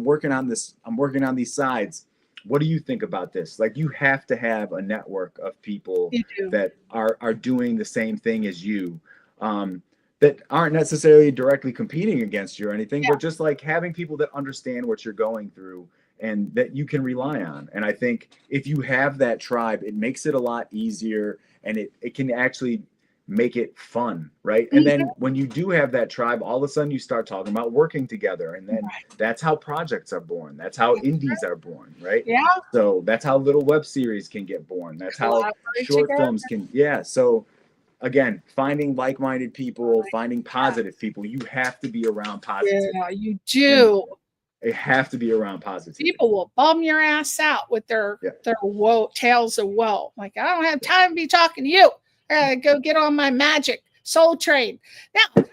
working on this. I'm working on these sides. What do you think about this? Like, you have to have a network of people that are doing the same thing as you, that aren't necessarily directly competing against you or anything, but just like having people that understand what you're going through and that you can rely on. And I think if you have that tribe, it makes it a lot easier, and it can actually make it fun, right? And then when you do have that tribe, all of a sudden you start talking about working together, and then that's how projects are born. That's how indies are born, right? Yeah. So that's how little web series can get born. That's how short films can. Yeah. So again, finding like-minded people, finding positive people. You have to be around positive. Yeah, you do. have to be around positivity. People will bum your ass out with their woe, tales of woe. Like, I don't have time to be talking to you. I gotta go get on my magic soul train. Now,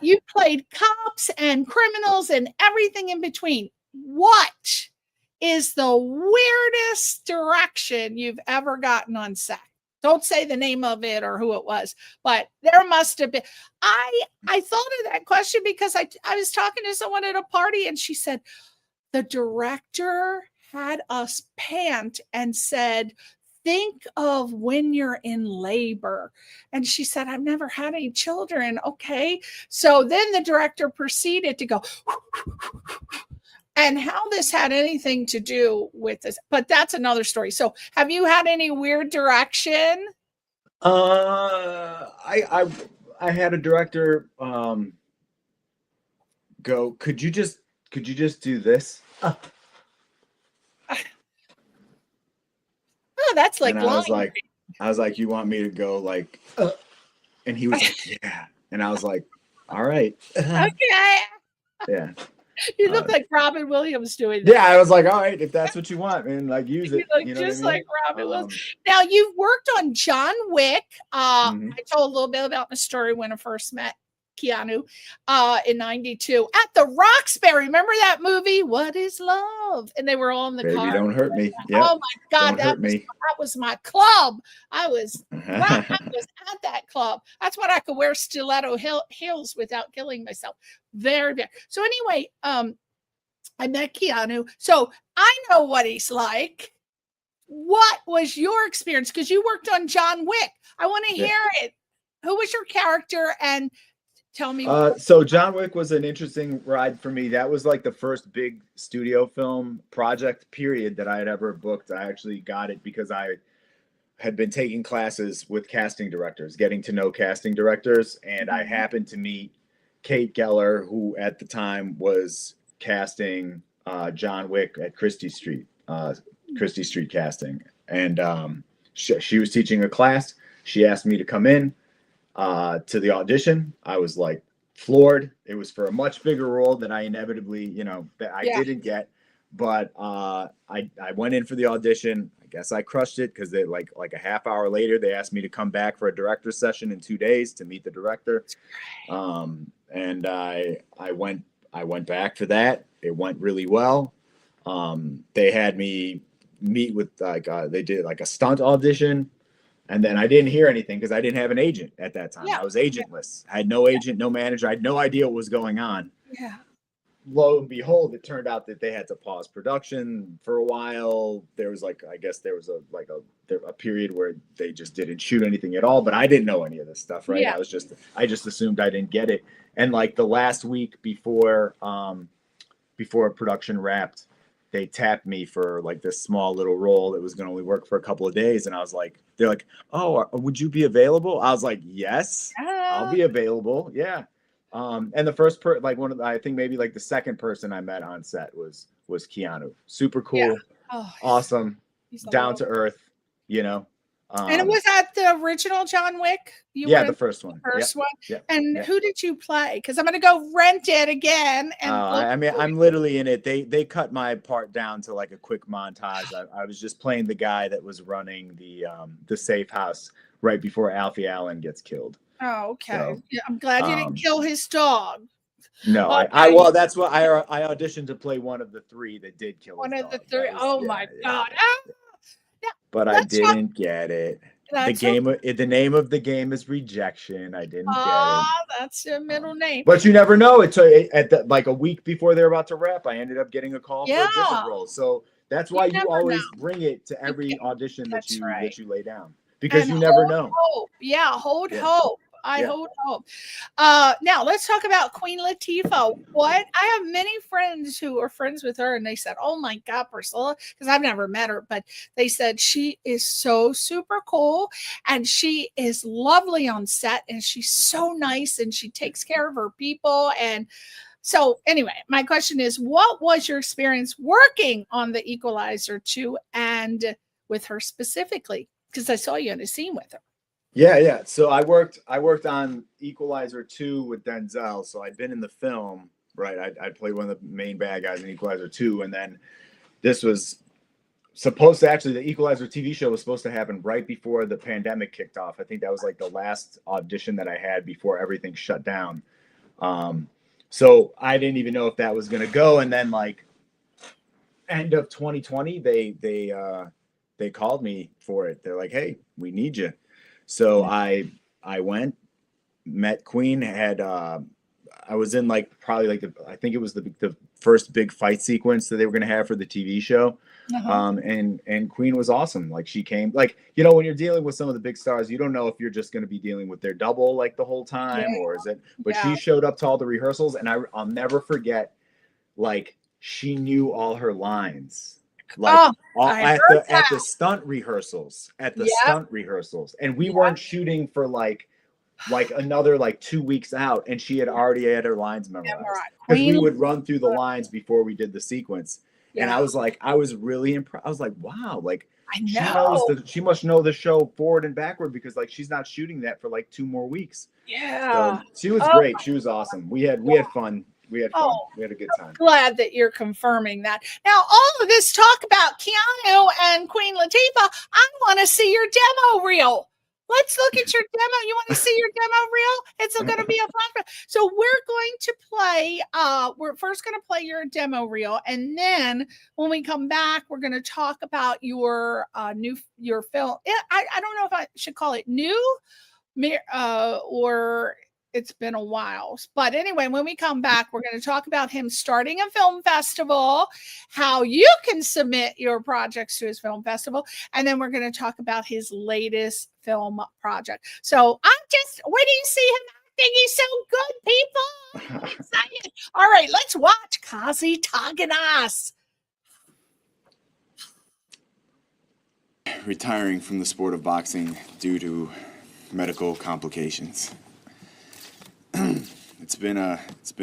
you played cops and criminals and everything in between. What is the weirdest direction you've ever gotten on set? Don't say the name of it or who it was, but there must have been. I thought of that question because I was talking to someone at a party and she said, the director had us pant and said, think of when you're in labor. And she said, I've never had any children. Okay. So then the director proceeded to go, and how this had anything to do with this, but that's another story. So have you had any weird direction? I had a director go, could you just do this? Oh, that's like, and I was like, you want me to go like, and he was like, yeah. And I was like, all right. Okay. Yeah. You look like Robin Williams doing that. Yeah, I was like, all right, if that's what you want, man, like use it. You know just like Robin Williams. Now, you've worked on John Wick. I told a little bit about the story when I first met Keanu in 92 at the Roxbury. Remember that movie, What is Love? And they were all in the car. Baby, don't hurt me. Yep. Oh my God, that was my club. I was at that club. That's when I could wear stiletto heels without killing myself. Very, very. So anyway, I met Keanu. So I know what he's like. What was your experience? Because you worked on John Wick. I want to hear it. Who was your character? And tell me. So John Wick was an interesting ride for me. That was like the first big studio film project period that I had ever booked. I actually got it because I had been taking classes with casting directors, getting to know casting directors. And I happened to meet Kate Geller, who at the time was casting John Wick at Christie Street casting. And she was teaching a class. She asked me to come in to the audition. I was like floored. It was for a much bigger role that I inevitably, that I didn't get. But I went in for the audition. I guess I crushed it because they like a half hour later, they asked me to come back for a director's session in 2 days to meet the director. And I went back for that. It went really well. They had me meet with they did like a stunt audition. And then I didn't hear anything because I didn't have an agent at that time. I was agentless. I had no agent, no manager. I had no idea what was going on. Yeah. Lo and behold, it turned out that they had to pause production for a while. There was I guess there was a period where they just didn't shoot anything at all. But I didn't know any of this stuff, right? Yeah. I just assumed I didn't get it. And like the last week before production wrapped, they tapped me for like this small little role that was going to only work for a couple of days. And I was like, they're like, oh, would you be available? I was like, yes, I'll be available. Yeah. And the first I think maybe like the second person I met on set was Keanu. Super cool. Yeah. Awesome. Down to earth, and it was at the original John Wick? The first one. First one? Yep. And who did you play? Because I'm going to go rent it again. And I'm literally in it. They cut my part down to like a quick montage. I was just playing the guy that was running the safe house right before Alfie Allen gets killed. Oh, okay. So, yeah, I'm glad you didn't kill his dog. No, that's what I auditioned to play one of the three that did kill one his of dog. The three. My God. But I didn't get it. The name of the game is Rejection. I didn't get it. That's the middle name. But you never know. Like a week before they're about to wrap, I ended up getting a call for a different role. So that's why you always bring it to every audition that you lay down, because you never know. Hope. Yeah, hold hope. I hold hope. Now let's talk about Queen Latifah. I have many friends who are friends with her, and they said, "Oh my God, Priscilla," because I've never met her, but they said she is so super cool, and she is lovely on set, and she's so nice, and she takes care of her people. And so, anyway, my question is, what was your experience working on The Equalizer 2 and with her specifically? Because I saw you in a scene with her. Yeah. So I worked on Equalizer 2 with Denzel. So I'd been in the film, right? I played one of the main bad guys in Equalizer 2, and then this was supposed to actually, the Equalizer TV show was supposed to happen right before the pandemic kicked off. I think that was like the last audition that I had before everything shut down. So I didn't even know if that was going to go. And then like end of 2020, they called me for it. They're like, "Hey, we need you." So I went, met Queen, had I was in like probably like I think it was the first big fight sequence that they were going to have for the TV show. And Queen was awesome. Like she came, like, you know, when you're dealing with some of the big stars, you don't know if you're just going to be dealing with their double like the whole time, or is it, but she showed up to all the rehearsals, and I'll never forget, like, she knew all her lines, like at the stunt rehearsals, and we weren't shooting for like another like 2 weeks out, and she had already had her lines memorized, because we would run through the lines before we did the sequence. And I was like, I was really impressed. I was like, wow, like she must know the show forward and backward, because like she's not shooting that for like 2 more weeks. So she was great. She was awesome. We had fun. We had fun. We had a good time. Glad that you're confirming that. Now, all of this talk about Keanu and Queen Latifah, I want to see your demo reel. Let's look at your demo. You want to see your demo reel? It's going to be a fun. So we're going to play. We're first going to play your demo reel, and then when we come back, we're going to talk about your your film. I don't know if I should call it new, or it's been a while. But anyway, when we come back, we're going to talk about him starting a film festival, how you can submit your projects to his film festival, and then we're going to talk about his latest film project. So I'm just, where do you see him acting? He's so good, people. I'm excited. All right, let's watch Kazy Tauginas. Retiring from the sport of boxing due to medical complications. It's been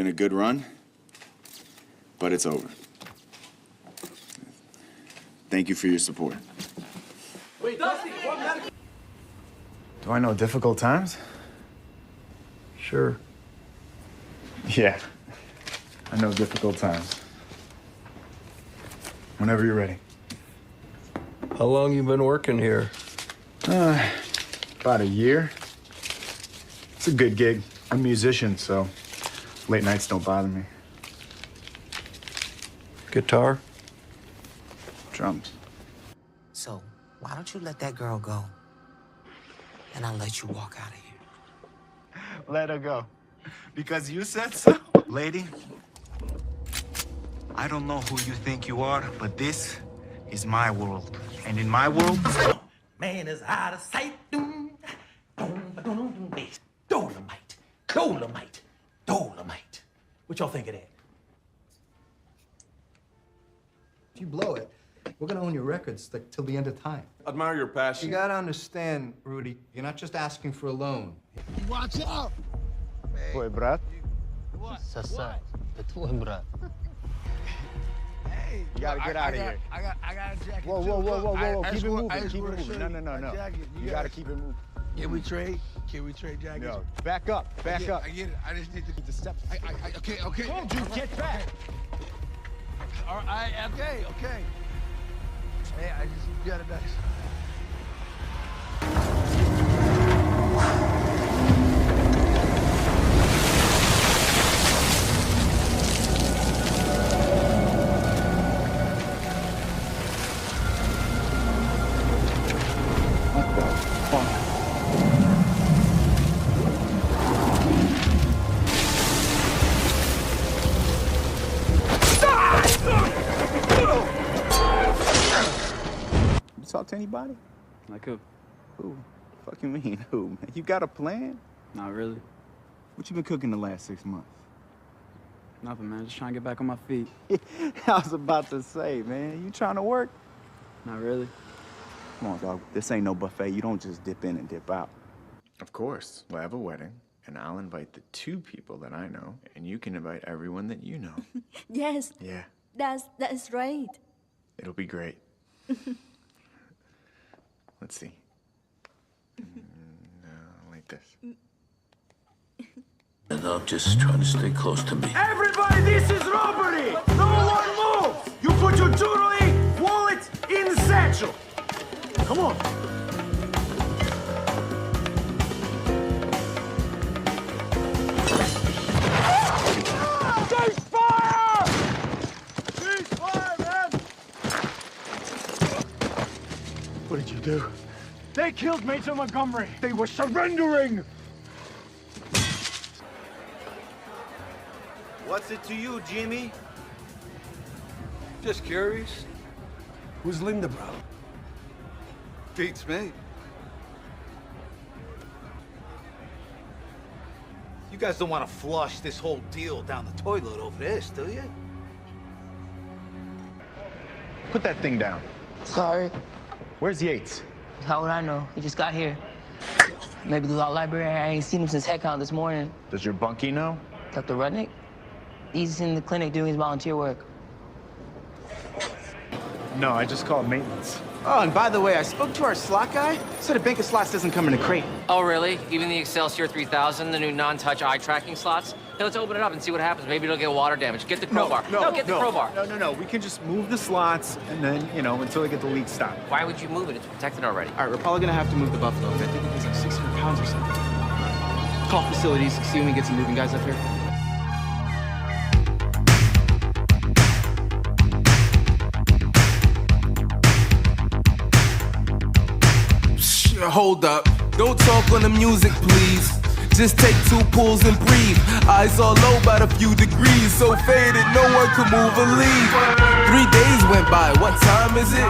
a good run, but it's over. Thank you for your support. Wait, do I know difficult times? Sure. Yeah, I know difficult times. Whenever you're ready. How long you been working here? About a year. It's a good gig. I'm a musician, so late nights don't bother me. Guitar? Drums. So, why don't you let that girl go? And I'll let you walk out of here. Let her go. Because you said so. Lady, I don't know who you think you are, but this is my world. And in my world, man is out of sight. Dolomite, Dolomite, Dolomite. What y'all think of that? If you blow it, we're gonna own your records like till the end of time. Admire your passion. You gotta understand, Rudy, you're not just asking for a loan. Watch out! Твой брат? Sasa, the twin brother. Hey, You gotta get out of here. I got a jacket. Whoa. Keep it moving. Keep it moving. No. You gotta keep it moving. Can we trade? Jackets? No. Back up. Back up. I get it. I just need to step. Okay. Told you, get back. All right, okay. Hey, I just got it nice. Talk to anybody? Like who? Who? Fuck you mean who, man? You got a plan? Not really. What you been cooking the last 6 months? Nothing, man. Just trying to get back on my feet. I was about to say, man, you trying to work? Not really. Come on, dog. This ain't no buffet. You don't just dip in and dip out. Of course, we'll have a wedding, and I'll invite the 2 people that I know, and you can invite everyone that you know. Yes. Yeah. That's right. It'll be great. Let's see. Like this. And I'm just trying to stay close to me. Everybody, this is robbery! No one move! You put your jewelry, wallet in the satchel. Come on. Ceasefire! Ceasefire, man! What did you do? They killed Major Montgomery. They were surrendering. What's it to you, Jimmy? Just curious. Who's Linda, bro? Beats me. You guys don't want to flush this whole deal down the toilet over this, do you? Put that thing down. Sorry. Where's Yates? How would I know? He just got here. Maybe the law library. I ain't seen him since head count this morning. Does your bunkie know? Dr. Rudnick? He's in the clinic doing his volunteer work. No, I just called maintenance. Oh, and by the way, I spoke to our slot guy. Said a bank of slots doesn't come in a crate. Oh, really? Even the Excelsior 3000, the new non-touch eye tracking slots? Hey, let's open it up and see what happens. Maybe it'll get water damage. Get the crowbar. Get the crowbar. No. We can just move the slots and then, until they get the leak stopped. Why would you move it? It's protected already. All right, we're probably gonna have to move the Buffalo. I think it weighs like 600 pounds or something. Call facilities, see when we get some moving guys up here. Hold up, don't talk on the music, please. Just take 2 pulls and breathe. Eyes all low about a few degrees, so faded no one could move or leave. 3 days went by, what time is it?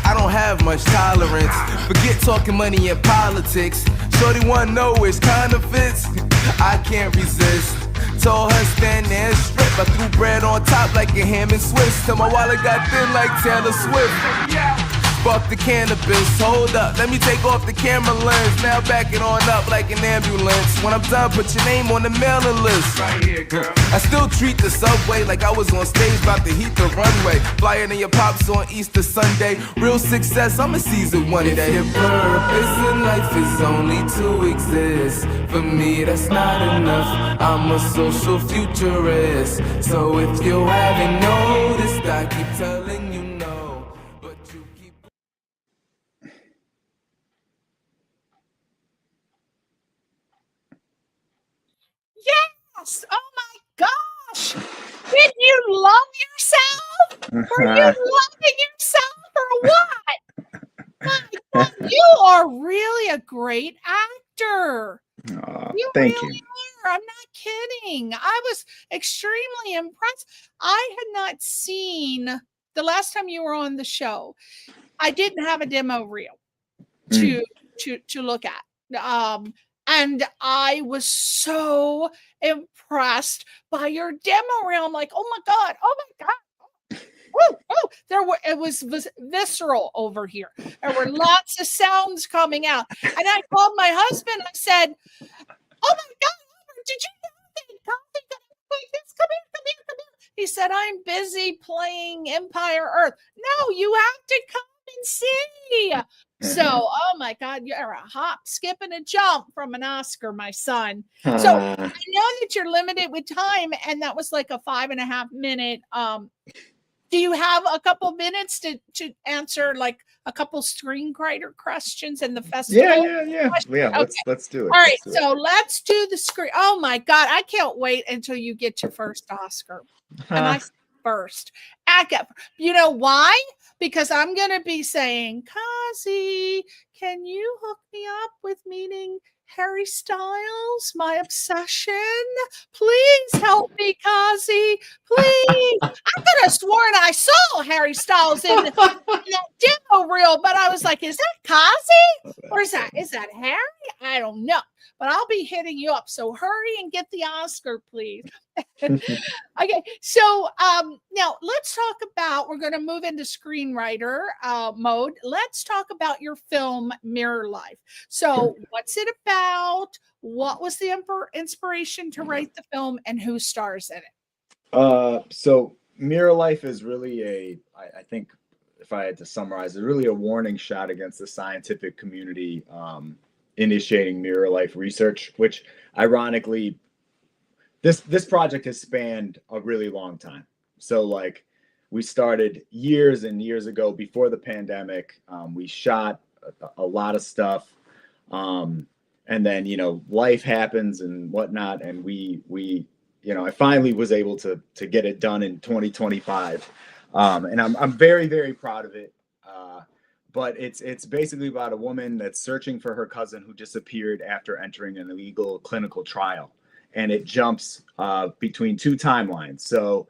I don't have much tolerance. Forget talking money and politics. Shorty wanna know which kind of fits. I can't resist. Told her stand there and strip. I threw bread on top like a ham and Swiss. Till my wallet got thin like Taylor Swift. Fuck the cannabis, hold up, let me take off the camera lens. Now back it on up like an ambulance. When I'm done, put your name on the mailing list. Right here, girl. I still treat the subway like I was on stage about to heat the runway. Flyer than your pops on Easter Sunday. Real success, I'ma seize it one day. If your purpose in life is only to exist, for me that's not enough. I'm a social futurist. So if you haven't noticed, I keep telling you no. Yes! Oh my gosh! Did you love yourself? Were you loving yourself or what? My God, you are really a great actor. Thank you. Are. I'm not kidding. I was extremely impressed. I had not seen the last time you were on the show. I didn't have a demo reel to look at. And I was so impressed by your demo reel. I'm like, oh my God. It was visceral over here. There were lots of sounds coming out. And I called my husband. I said, oh my God, did you know that Kazzy got like this? Come here. He said, I'm busy playing Empire Earth. No, you have to come and see. So, oh my God, you're a hop, skip, and a jump from an Oscar, my son. So I know that you're limited with time, and that was like a 5.5 minute. Do you have a couple minutes to answer like a couple screenwriter questions in the festival? Yeah. Okay. Let's do it. All right, let's do the screen. Oh my God, I can't wait until you get your first Oscar. And I first. You know why? Because I'm going to be saying, Kazzy, can you hook me up with meeting Harry Styles, my obsession? Please help me, Kazzy. Please. I could have sworn I saw Harry Styles in that demo reel, but I was like, is that Kazzy? Or is that Harry? I don't know. But I'll be hitting you up. So hurry and get the Oscar, please. Okay. So now let's talk about, we're going to move into screenwriter mode. Let's talk about your film Mirror Life. So what's it about? What was the inspiration to write the film, and who stars in it? So Mirror Life is really I think if I had to summarize, it's really a warning shot against the scientific community initiating mirror life research, which ironically this project has spanned a really long time. So like we started years and years ago before the pandemic. We shot a lot of stuff. And then, you know, life happens and whatnot. And we, you know, I finally was able to get it done in 2025. And I'm very, very proud of it. But it's basically about a woman that's searching for her cousin who disappeared after entering an illegal clinical trial. And it jumps between two timelines. So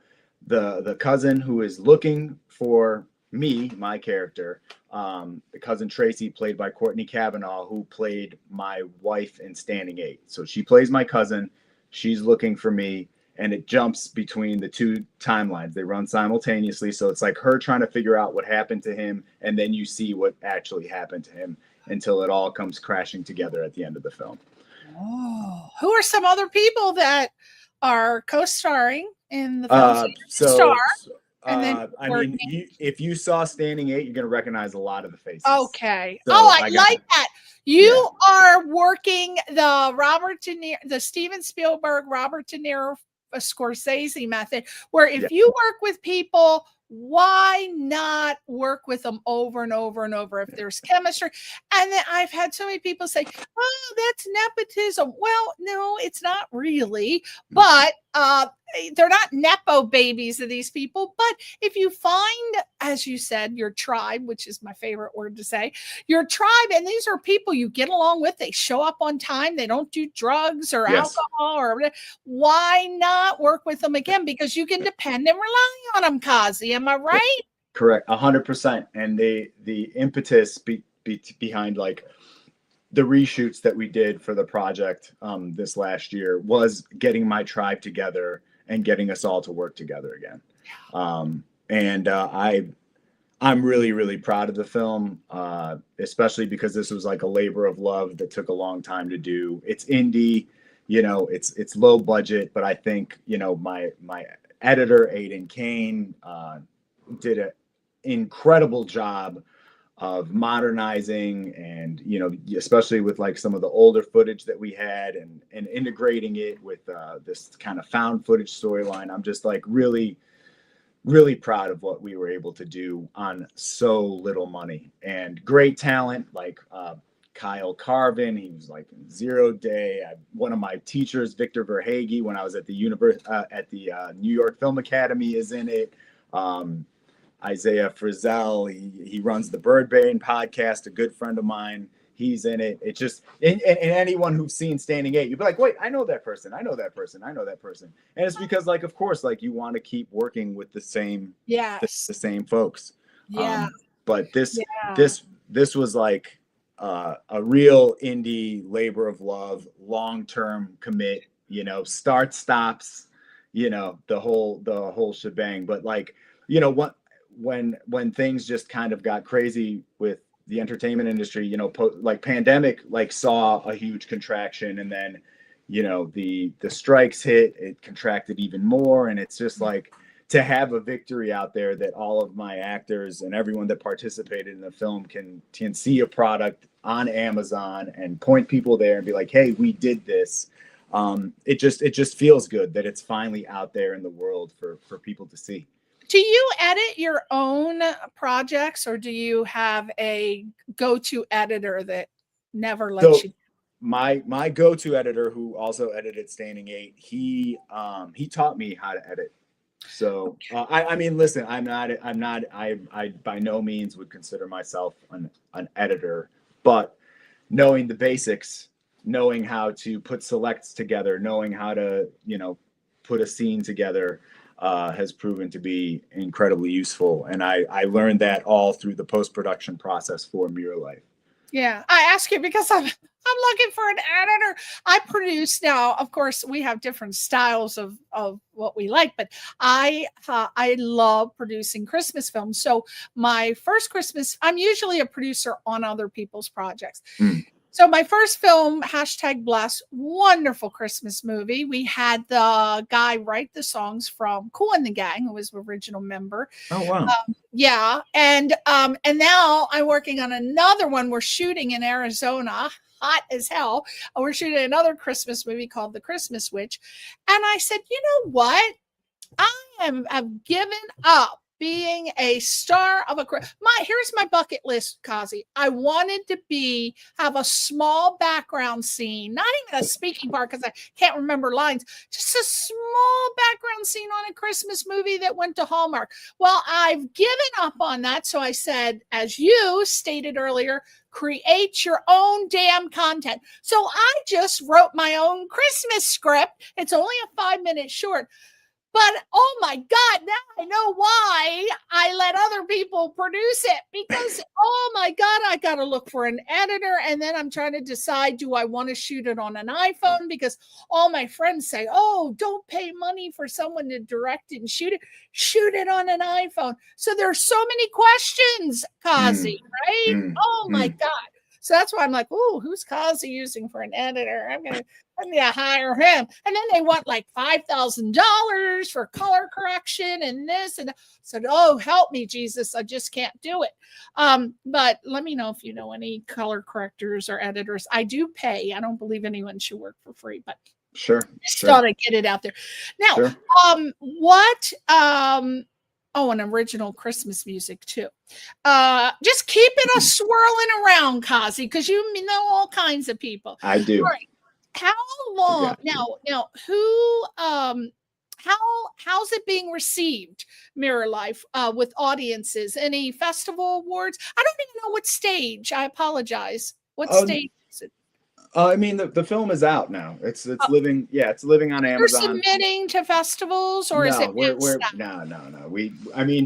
the cousin who is looking for me, my character, the cousin Tracy, played by Courtney Cavanaugh, who played my wife in Standing 8. So she plays my cousin. She's looking for me. And it jumps between the two timelines. They run simultaneously. So it's like her trying to figure out what happened to him. And then you see what actually happened to him until it all comes crashing together at the end of the film. Oh, who are some other people that are co-starring in the film? I mean, if you saw Standing 8, you're going to recognize a lot of the faces. Okay. So I like that. You are working the Steven Spielberg, Robert De Niro, Scorsese method, where if you work with people, why not work with them over and over and over if there's chemistry? And then I've had so many people say, oh, that's nepotism. Well, no, it's not really, but they're not nepo babies of these people. But if you find, as you said, your tribe, which is my favorite word to say, your tribe, and these are people you get along with, they show up on time, they don't do drugs or alcohol, or why not work with them again? Because you can depend and rely on them, Kazzy. Am I right? Correct, 100%. And the impetus behind like the reshoots that we did for the project this last year was getting my tribe together and getting us all to work together again. I'm really, really proud of the film, especially because this was like a labor of love that took a long time to do. It's indie, you know, it's low budget, but I think, you know, my editor, Aidan Kane, did an incredible job of modernizing and, you know, especially with like some of the older footage that we had and integrating it with this kind of found footage storyline. I'm just like really, really proud of what we were able to do on so little money and great talent like Kyle Carvin. He was like in 0 Day. One of my teachers, Victor Verhage, when I was at the New York Film Academy, is in it. Isaiah Frizzell, he runs the Birdbane podcast, a good friend of mine. He's in it. It's just, and anyone who's seen Standing 8, you'd be like, wait, I know that person. I know that person. I know that person. And it's because, like, of course, like you want to keep working with the same, the same folks. Yeah. But this was like a real indie labor of love, long-term commit, you know, start stops, you know, the whole shebang. But like, you know, when things just kind of got crazy with the entertainment industry, you know, like pandemic, like saw a huge contraction, and then, you know, the strikes hit, it contracted even more. And it's just like to have a victory out there that all of my actors and everyone that participated in the film can see a product on Amazon and point people there and be like, hey, we did this. It just feels good that it's finally out there in the world for people to see. Do you edit your own projects, or do you have a go-to editor that never lets you? My go-to editor, who also edited Standing 8, he taught me how to edit. So I mean, listen, I by no means would consider myself an editor, but knowing the basics, knowing how to put selects together, knowing how to, you know, put a scene together, has proven to be incredibly useful. And I learned that all through the post-production process for Mirror Life. Yeah, I ask you because I'm looking for an editor. I produce now. Of course, we have different styles of what we like, but I love producing Christmas films. So my first Christmas, I'm usually a producer on other people's projects. So my first film, #Bless, wonderful Christmas movie. We had the guy write the songs from Kool and the Gang, who was the original member. Oh, wow. Yeah. And now I'm working on another one. We're shooting in Arizona. hot as hell. We're shooting another Christmas movie called The Christmas Witch. And I said, you know what? I've given up being a star of here's my bucket list, Kazzy. I wanted to have a small background scene, not even a speaking part because I can't remember lines, just a small background scene on a Christmas movie that went to Hallmark. Well, I've given up on that. So I said, as you stated earlier, create your own damn content. So I just wrote my own Christmas script. It's only a 5-minute short. But oh my God, now I know why I let other people produce it, because oh my God, I got to look for an editor. And then I'm trying to decide, do I want to shoot it on an iPhone? Because all my friends say, oh, don't pay money for someone to direct it and shoot it on an iPhone. So there's so many questions, Kazzy, right? Oh my God. So that's why I'm like, oh, who's Kazzy using for an editor? I'm gonna hire him. And then they want like $5,000 for color correction and this and that. So, oh, help me, Jesus, I just can't do it. But let me know if you know any color correctors or editors. I do pay. I don't believe anyone should work for free, but sure. Just thought I'd get it out there. Now, an original Christmas music too. Just keeping us swirling around, Kazzy, because you know all kinds of people. I do. All right. How long now? Who? How's it being received? Mirror Life with audiences? Any festival awards? I don't even know what stage. I apologize. What stage is it? I mean, the film is out now. It's living. Yeah, it's living on Amazon. You're submitting to festivals, or is it? No.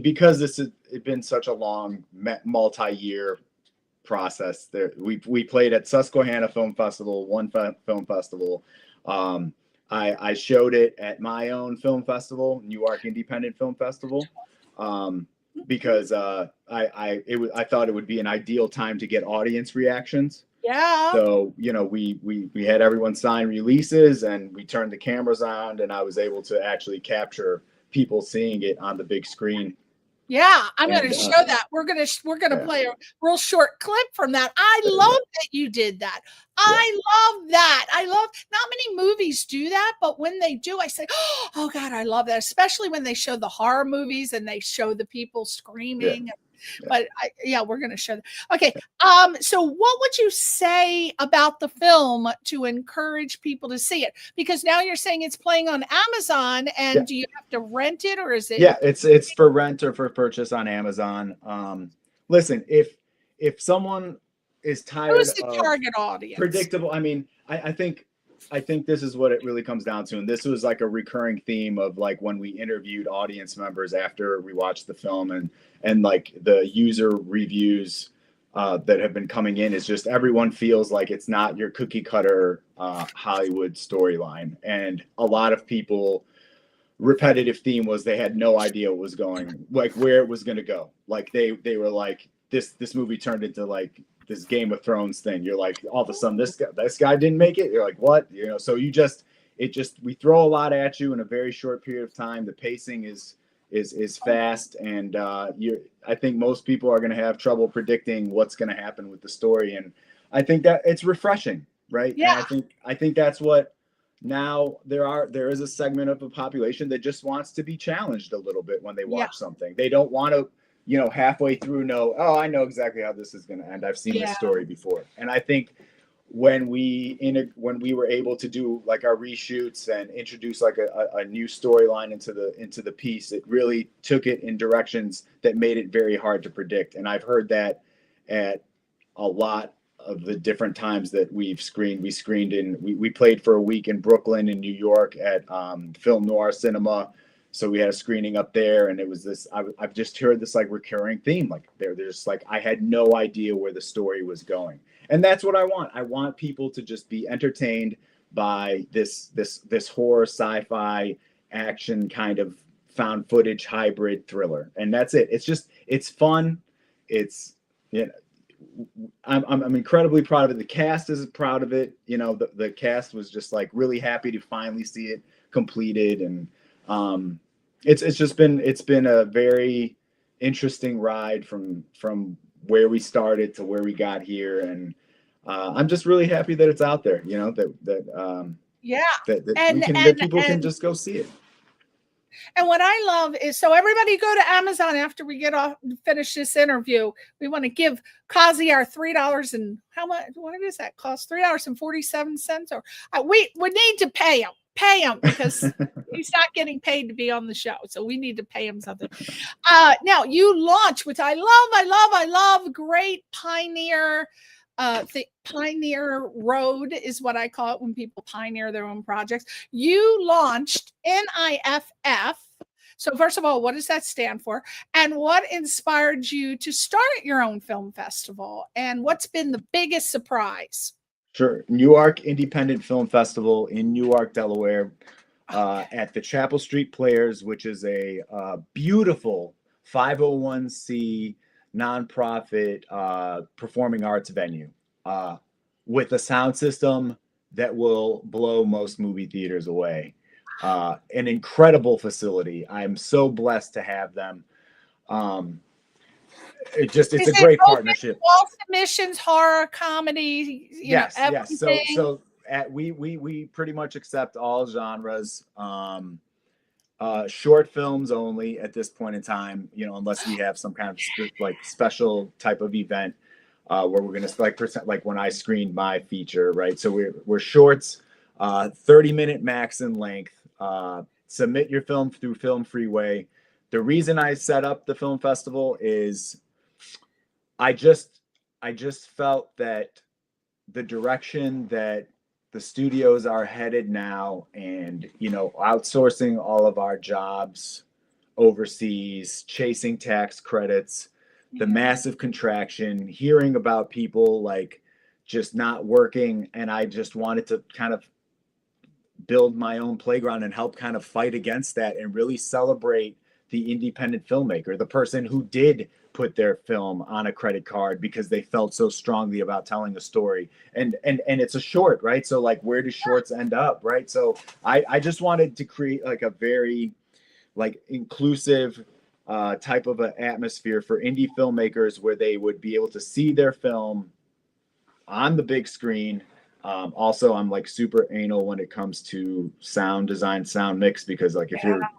Because this has been such a long, multi-year process. We played at Susquehanna Film Festival, one film festival. I showed it at my own film festival, Newark Independent Film Festival, because I thought it would be an ideal time to get audience reactions. Yeah. So, we had everyone sign releases and we turned the cameras on, and I was able to actually capture people seeing it on the big screen. Yeah, I'm going to show that. We're going to play a real short clip from that. I love that you did that. I love that. Not many movies do that, but when they do, I say, oh God, I love that. Especially when they show the horror movies and they show the people screaming. Yeah. But we're going to show that. Okay. So what would you say about the film to encourage people to see it? Because now you're saying it's playing on Amazon, and do you have to rent it, or is it? Yeah, it's for rent or for purchase on Amazon. Listen, if someone is tired Who's the target audience? Predictable. I think this is what it really comes down to. And this was like a recurring theme of like when we interviewed audience members after we watched the film, and like the user reviews that have been coming in is just everyone feels like it's not your cookie cutter Hollywood storyline. And a lot of people, repetitive theme was they had no idea what was going, like where it was going to go. Like they were like, this movie turned into like this Game of Thrones thing. You're like, all of a sudden this guy didn't make it. You're like, what? So we throw a lot at you in a very short period of time. The pacing is fast, and I think most people are going to have trouble predicting what's going to happen with the story. And I think that it's refreshing, right? Yeah. And I think that's what now there is a segment of the population that just wants to be challenged a little bit when they watch something. They don't want to, halfway through I know exactly how this is going to end. I've seen this story before. And I think when we were able to do like our reshoots and introduce like a new storyline into the piece, it really took it in directions that made it very hard to predict. And I've heard that at a lot of the different times that we've screened. We played for a week in Brooklyn and New York at Film Noir Cinema. So we had a screening up there, and it was this. I've just heard this like recurring theme. Like they're just like, I had no idea where the story was going, and that's what I want. I want people to just be entertained by this horror, sci-fi, action kind of found footage hybrid thriller, and that's it. It's fun. I'm incredibly proud of it. The cast is proud of it. The cast was just like really happy to finally see it completed, and it's been a very interesting ride from where we started to where we got here, and I'm just really happy that it's out there, you know, Yeah. that people can just go see it. And what I love is, so everybody go to Amazon after we get off, finish this interview. We want to give Kazzy our $3 and how much? What does that cost? $3.47. Or we need to pay him because he's not getting paid to be on the show. So we need to pay him something. Now you launch, which I love. Great pioneer. Pioneer Road is what I call it when people pioneer their own projects. You launched NIFF. So first of all, what does that stand for? And what inspired you to start your own film festival? And what's been the biggest surprise? Sure. Newark Independent Film Festival in Newark, Delaware, at the Chapel Street Players, which is a beautiful 501c nonprofit performing arts venue with a sound system that will blow most movie theaters away. An incredible facility. I'm so blessed to have them. It's a great partnership. All submissions, horror, comedy, yes. everything. So we pretty much accept all genres. Short films only at this point in time, you know, unless we have some kind of special type of event where we're going to like when I screened my feature, right? So we're shorts, 30-minute max in length. Submit your film through Film Freeway. The reason I set up the film festival is I just felt that the direction that the studios are headed now, and, you know, outsourcing all of our jobs overseas, chasing tax credits, the massive contraction, hearing about people like just not working. And I just wanted to kind of build my own playground and help kind of fight against that and really celebrate the independent filmmaker, the person who did put their film on a credit card because they felt so strongly about telling a story. And it's a short, right? So like, where do shorts end up, right? So I just wanted to create like a very like inclusive type of an atmosphere for indie filmmakers where they would be able to see their film on the big screen. Also, I'm like super anal when it comes to sound design, sound mix, because like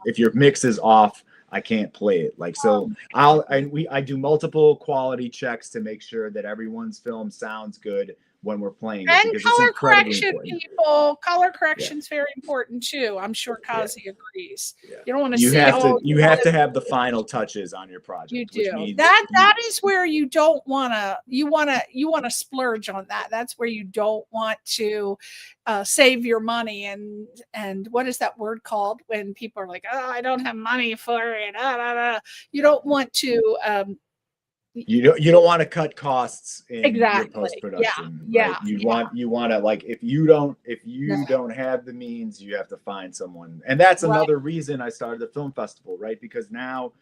if your mix is off, I can't play it. Like, so I do multiple quality checks to make sure that everyone's film sounds good when we're playing it. And color correction, people. Color correction's very important too. I'm sure Kazzy agrees. You don't want to see you have to have the final touches on your project. You do. That is where you don't want to. You want to splurge on that. That's where you don't want to save your money. And what is that word called when people are like, oh, I don't have money for it. You don't want to. You don't want to cut costs in your Exactly. post-production. Yeah. Right? You want to, like, if you don't have the means, you have to find someone. And that's another reason I started the film festival, right? Because now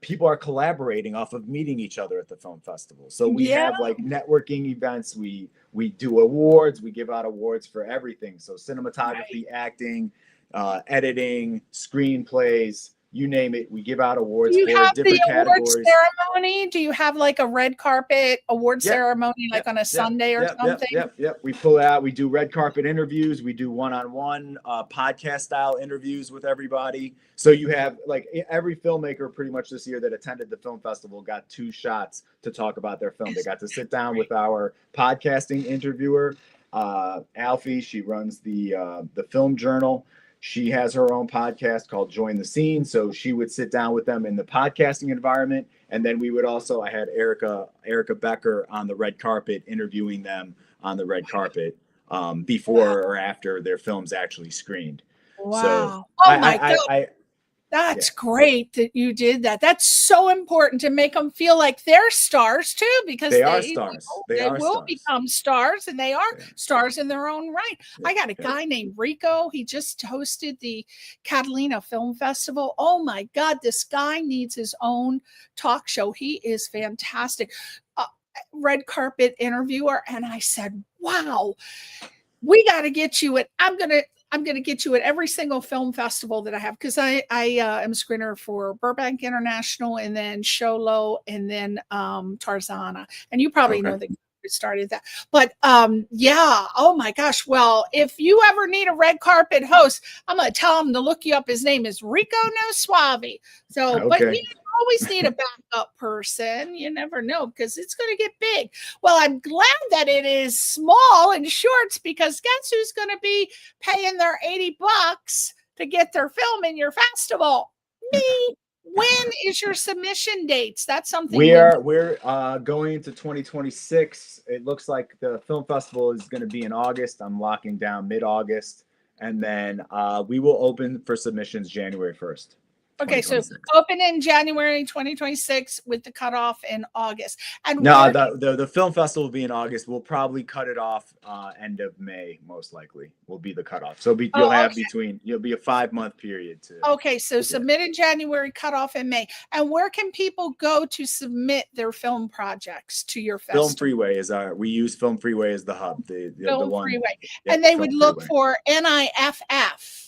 people are collaborating off of meeting each other at the film festival. So we have like networking events, we do awards, we give out awards for everything. So cinematography, acting, editing, screenplays, you name it, we give out awards for different categories. Award ceremony? Do you have like a red carpet award ceremony like on a Sunday or something? Yep. We pull out, we do red carpet interviews, we do one-on-one podcast style interviews with everybody. So you have like every filmmaker pretty much this year that attended the film festival got 2 shots to talk about their film. They got to sit down with our podcasting interviewer, Alfie. She runs the Film Journal. She has her own podcast called Join the Scene. So she would sit down with them in the podcasting environment. And then we would also, I had Erica Becker on the red carpet interviewing them on the red carpet before or after their films actually screened. Wow. So my God. That's great that you did that. That's so important to make them feel like they're stars too, because they are stars. They will become stars, and they are stars in their own right. I got a guy named Rico. He just hosted the Catalina Film Festival. Oh my God, this guy needs his own talk show. He is fantastic. Red carpet interviewer. And I said, wow, we got to get you at, I'm going to get you at every single film festival that I have, because I am a screener for Burbank International, and then Sholo, and then Tarzana. And you probably know the started that. But yeah, oh my gosh. Well, if you ever need a red carpet host, I'm gonna tell him to look you up. His name is Rico No Suave. So, Okay. but you always need a backup person. You never know because it's going to get big. Well, I'm glad that it is small and shorts because guess who's going to be paying their $80 to get their film in your festival? Me. When is your submission dates? That's something we're going into 2026. It looks like the film festival is going to be in August. I'm locking down mid-August, and then we will open for submissions January 1st. Okay, so open in January 2026 with the cutoff in August. And no, the film festival will be in August. We'll probably cut it off end of May, most likely. Will be the cutoff. So you'll be a 5-month period to. Okay, so submit in January, cutoff in May. And where can people go to submit their film projects to your festival? Film Freeway we use Film Freeway as the hub. The one. Freeway. And they would look for NIFF.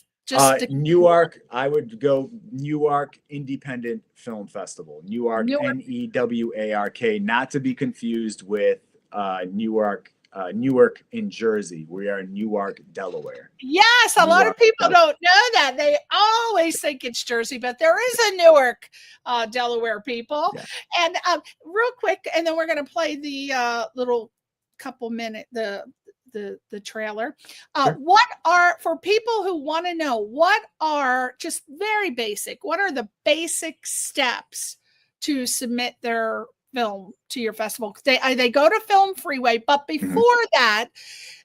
Newark, I would go Newark Independent Film Festival. Newark. NEWARK, not to be confused with Newark in Jersey. We are in Newark, Delaware. Yes, a lot of people don't know that. They always think it's Jersey, but there is a Newark, Delaware, people. Yeah. And real quick, and then we're going to play the little couple minute the trailer. Sure. What are, for people who want to know, what are just very basic, what are the basic steps to submit their film to your festival? They go to Film Freeway, but before that,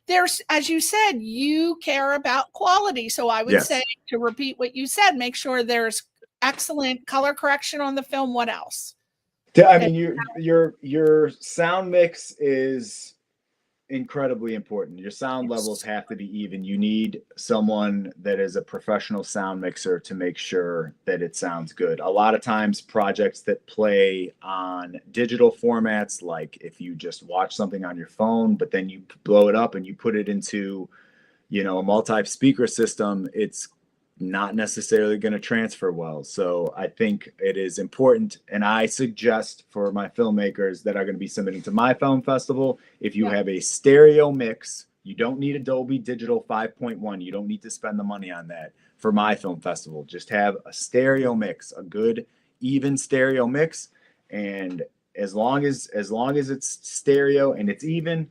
there's, as you said, you care about quality. So I would say, to repeat what you said, make sure there's excellent color correction on the film. What else? I mean, your sound mix is incredibly important. Your sound levels have to be even. You need someone that is a professional sound mixer to make sure that it sounds good. A lot of times projects that play on digital formats, like if you just watch something on your phone, but then you blow it up and you put it into, a multi-speaker system, it's not necessarily going to transfer well. So I think it is important, and I suggest for my filmmakers that are going to be submitting to my film festival, if you have a stereo mix, you don't need a Dolby Digital 5.1. You don't need to spend the money on that for my film festival. Just have a stereo mix, a good, even stereo mix, and as long as it's stereo and it's even,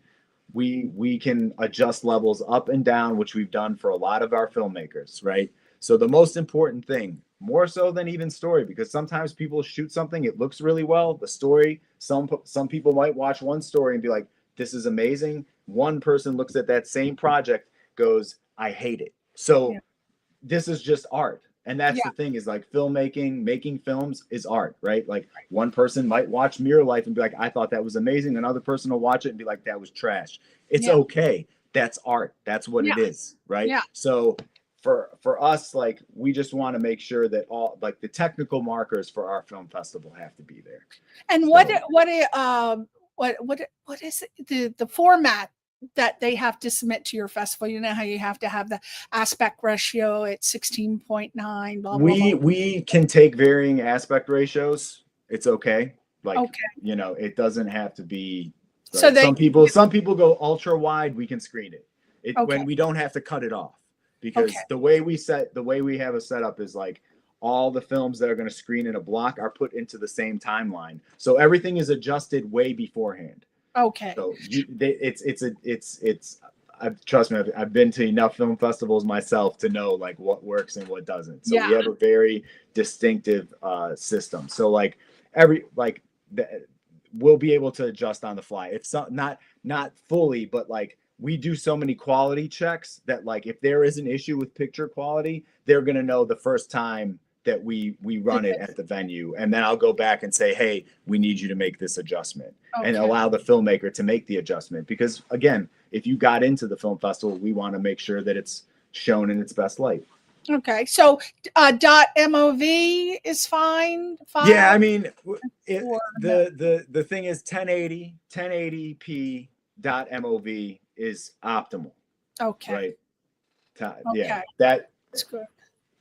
we can adjust levels up and down, which we've done for a lot of our filmmakers, right? So the most important thing, more so than even story, because sometimes people shoot something, it looks really well. The story, some people might watch one story and be like, this is amazing. One person looks at that same project, goes, I hate it. So this is just art. And that's the thing, is like filmmaking, making films is art, right? Like one person might watch Mirror Life and be like, I thought that was amazing. Another person will watch it and be like, that was trash. It's okay. That's art. That's what it is, right? Yeah. So for us, like, we just want to make sure that all, like, the technical markers for our film festival have to be there. And what is the format that they have to submit to your festival? You know how you have to have the aspect ratio at 16.9. We can take varying aspect ratios. It's okay. Like, it doesn't have to be. Like, so some people go ultra wide. We can screen it. When we don't have to cut it off. Because the way we have a setup is like all the films that are going to screen in a block are put into the same timeline. So everything is adjusted way beforehand. Okay. So trust me, I've been to enough film festivals myself to know like what works and what doesn't. So we have a very distinctive system. So like we'll be able to adjust on the fly. It's not fully, but like, we do so many quality checks that, like, if there is an issue with picture quality, they're going to know the first time that we run it at the venue. And then I'll go back and say, hey, we need you to make this adjustment and allow the filmmaker to make the adjustment. Because again, if you got into the film festival, we want to make sure that it's shown in its best light. Okay. So .mov is fine. Yeah. I mean, the thing is 1080p .mov is optimal. Okay. Right. Okay. That's good.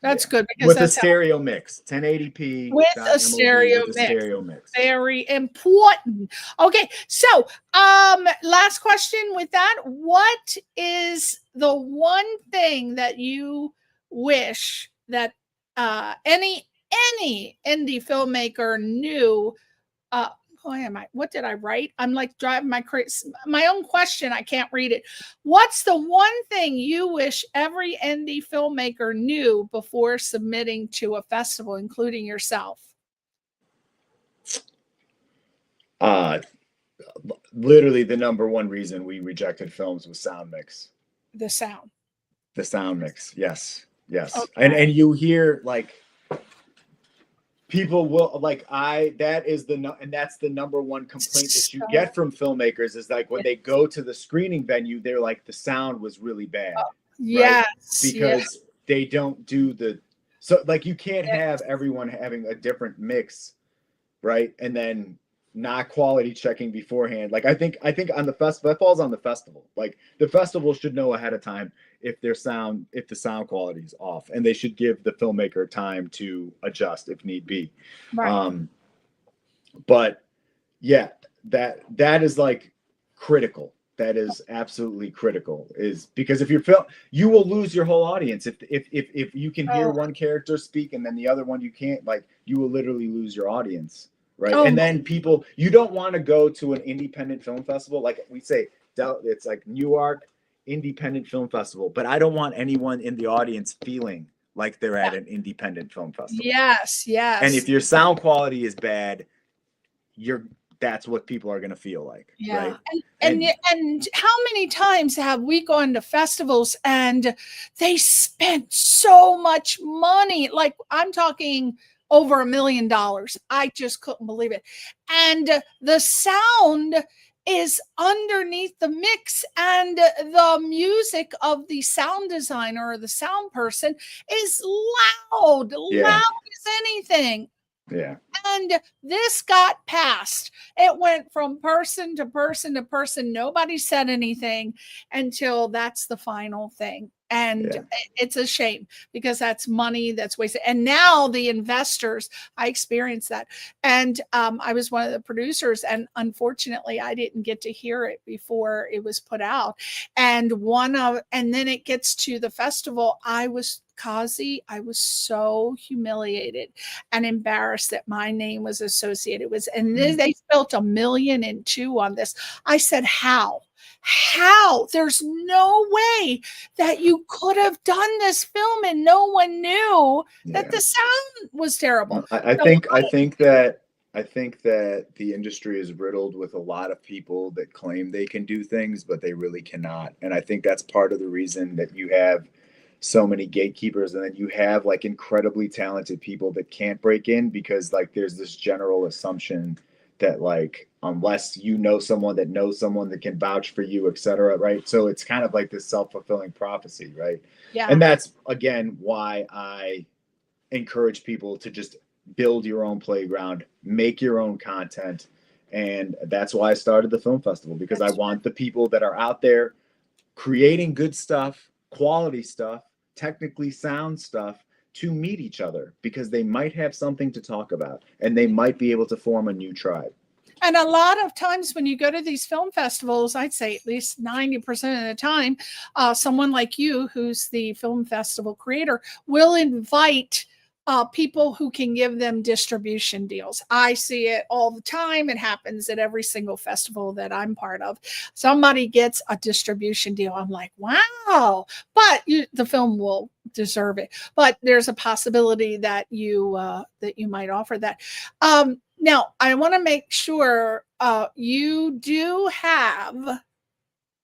That's good because with that's a stereo mix, 1080p with a .mov stereo with a mix. stereo mix. Very important. Okay, so last question with that. What is the one thing that you wish that any indie filmmaker knew? What did I write? I'm like driving my own question. I can't read it. What's the one thing you wish every indie filmmaker knew before submitting to a festival, including yourself? Literally the number one reason we rejected films was sound mix. The sound. The sound mix. Yes. Yes. Okay. And you hear like people will like that's the number one complaint that you get from filmmakers is like when they go to the screening venue, they're like the sound was really bad. Yes. Right? Because they don't do so like you can't have everyone having a different mix, right? And then not quality checking beforehand. Like I think on the festival, that falls on the festival. Like the festival should know ahead of time if the sound quality is off, and they should give the filmmaker time to adjust if need be. Right. But yeah, that is like critical. That is absolutely critical, is because if you will lose your whole audience if you can hear one character speak and then the other one you can't. Like you will literally lose your audience. Right. And then you don't want to go to an independent film festival. Like we say, it's like Newark Independent Film Festival, but I don't want anyone in the audience feeling like they're at an independent film festival. Yes. Yes. And if your sound quality is bad, that's what people are going to feel like. Yeah. Right? And how many times have we gone to festivals and they spent so much money? Like I'm talking over $1 million. I just couldn't believe it. And the sound is underneath the mix, and the music of the sound designer or the sound person is loud as anything. Yeah. And this got passed. It went from person to person to person. Nobody said anything until that's the final thing. And it's a shame because that's money that's wasted. And now the investors, I experienced that. And I was one of the producers, and unfortunately I didn't get to hear it before it was put out. And then it gets to the festival. Kazzy, I was so humiliated and embarrassed that my name was associated with, and then they spent $1.2 million on this. I said, how? There's no way that you could have done this film and no one knew that the sound was terrible. I think that the industry is riddled with a lot of people that claim they can do things, but they really cannot. And I think that's part of the reason that you have so many gatekeepers, and then you have like incredibly talented people that can't break in because like there's this general assumption that like unless you know someone that knows someone that can vouch for you, etc. Right? So it's kind of like this self-fulfilling prophecy, right? Yeah. And that's again why I encourage people to just build your own playground, make your own content, and that's why I started the film festival, because I want the people that are out there creating good stuff, quality stuff, technically sound stuff to meet each other, because they might have something to talk about and they might be able to form a new tribe. And a lot of times when you go to these film festivals, I'd say at least 90% of the time, someone like you, who's the film festival creator, will invite people who can give them distribution deals. I see it all the time. It happens at every single festival that I'm part of. Somebody gets a distribution deal. I'm like, wow, but the film will deserve it. But there's a possibility that you might offer that. Now, I want to make sure you do have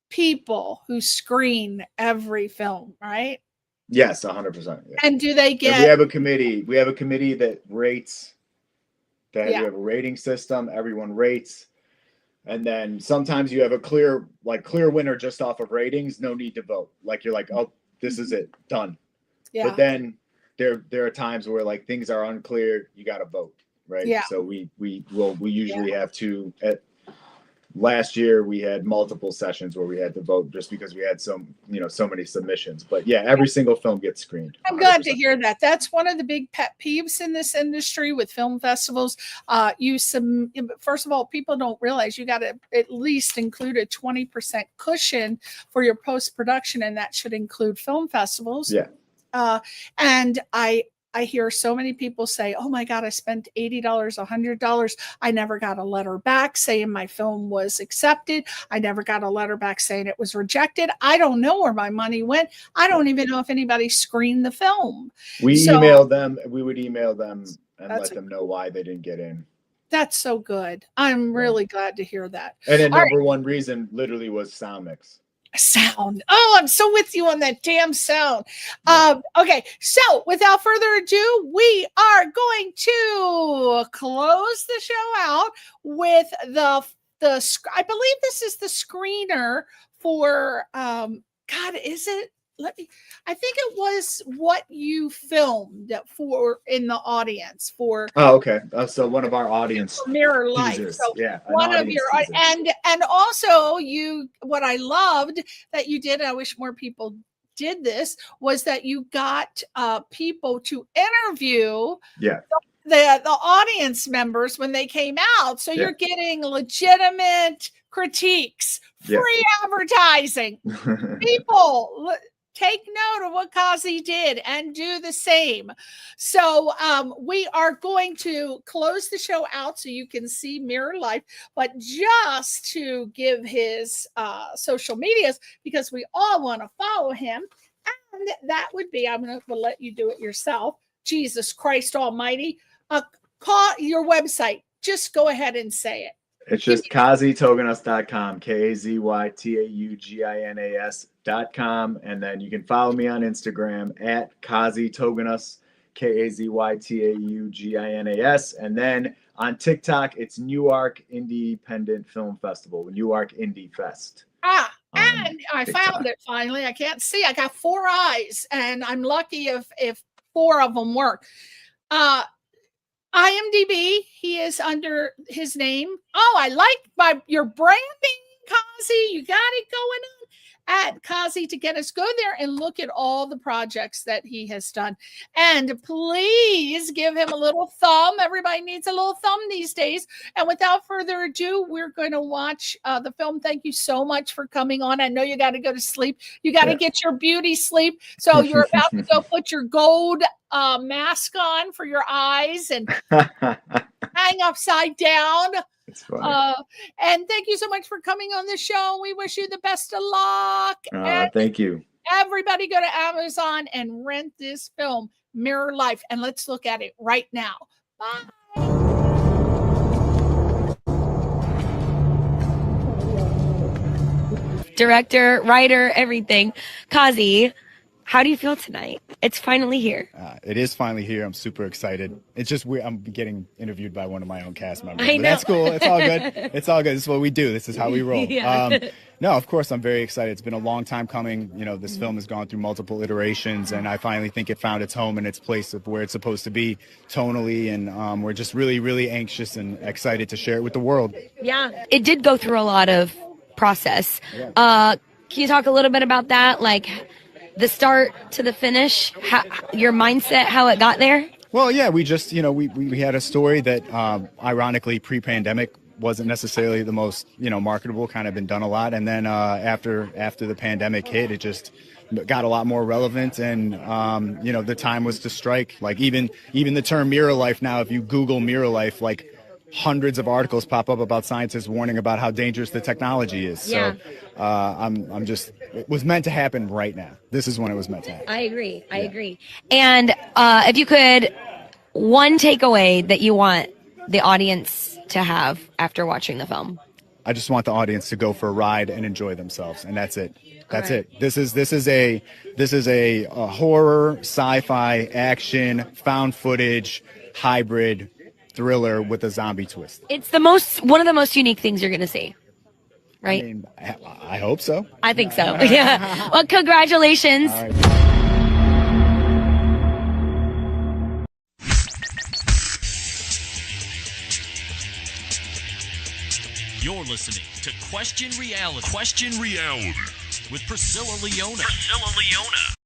people who screen every film, right? Yes, 100%. Yeah. And do they get? And we have a committee. We have a committee that rates. We have a rating system. Everyone rates, and then sometimes you have a clear winner just off of ratings. No need to vote. Like you're like, oh, this is it, done. Yeah. But then there are times where like things are unclear. You got to vote, right? Yeah. So we usually have to last year we had multiple sessions where we had to vote just because we had so many submissions. But yeah, every single film gets screened. I'm glad to hear that. That's one of the big pet peeves in this industry with film festivals. First of all, people don't realize you got to at least include a 20% cushion for your post-production, and that should include film festivals. Yeah. And I hear so many people say, oh my God, I spent $80, $100. I never got a letter back saying my film was accepted. I never got a letter back saying it was rejected. I don't know where my money went. I don't even know if anybody screened the film. We emailed them. We would email them and let them know why they didn't get in. That's so good. I'm really glad to hear that. And the number one reason literally was sound mix. Sound. Oh, I'm so with you on that damn sound. Okay, so without further ado, we are going to close the show out with the I believe this is the screener for God, is it? I think it was what you filmed for in the audience for. Oh, okay. So one of our audience Mirror Life. teasers. So yeah, one of your teaser. and also what I loved that you did. I wish more people did this. Was that you got people to interview. Yeah. The audience members when they came out. So you're getting legitimate critiques, free advertising. People. Take note of what Kazzy did and do the same. So we are going to close the show out so you can see Mirror Life, but just to give his social medias, because we all want to follow him. And that would be, I'm going to let you do it yourself. Jesus Christ Almighty. Call your website. Just go ahead and say it. It's just KazyTauginas.com, KazyTauginas.com. And then you can follow me on Instagram at Kazy Tauginas, KazyTauginas. And then on TikTok, it's Newark Independent Film Festival, Newark Indie Fest. And I found it finally. I can't see. I got 4 eyes, and I'm lucky if 4 of them work. IMDb, he is under his name. Oh, I like your branding, Kazzy. You got it going on at Kazzy to get us. Go there and look at all the projects that he has done. And please give him a little thumb. Everybody needs a little thumb these days. And without further ado, we're going to watch the film. Thank you so much for coming on. I know you got to go to sleep. You got to get your beauty sleep. So you're about to go put your gold mask on for your eyes and hang upside down. It's funny. And thank you so much for coming on the show. We wish you the best of luck. Thank you. Everybody go to Amazon and rent this film, Mirror Life, and let's look at it right now. Bye. Director, writer, everything. Kazzy, how do you feel tonight? It's finally here. It is finally here. I'm super excited. It's just weird. I'm getting interviewed by one of my own cast members. I know. That's cool. It's all good. It's all good. This is what we do. This is how we roll. Yeah. No, of course, I'm very excited. It's been a long time coming. You know, this film has gone through multiple iterations, and I finally think it found its home and its place of where it's supposed to be tonally. And we're just really, really anxious and excited to share it with the world. Yeah. It did go through a lot of process. Can you talk a little bit about that? Like, the start to the finish, your mindset, how it got there? Well, yeah, we just, we had a story that, ironically, pre-pandemic wasn't necessarily the most, marketable, kind of been done a lot. And then after the pandemic hit, it just got a lot more relevant. And, the time was to strike. Like even the term mirror life now, if you Google mirror life, like hundreds of articles pop up about scientists warning about how dangerous the technology is. Yeah. So it was meant to happen right now. This is when it was meant to happen. I agree. I agree. And if you could, one takeaway that you want the audience to have after watching the film. I just want the audience to go for a ride and enjoy themselves, and that's it. That's right. it. This is a horror, sci-fi, action, found footage, hybrid thriller with a zombie twist. It's one of the most unique things you're going to see, right? I mean, I hope so. I think so. Yeah. Well, congratulations. All right. You're listening to Question Reality with Priscilla Leona.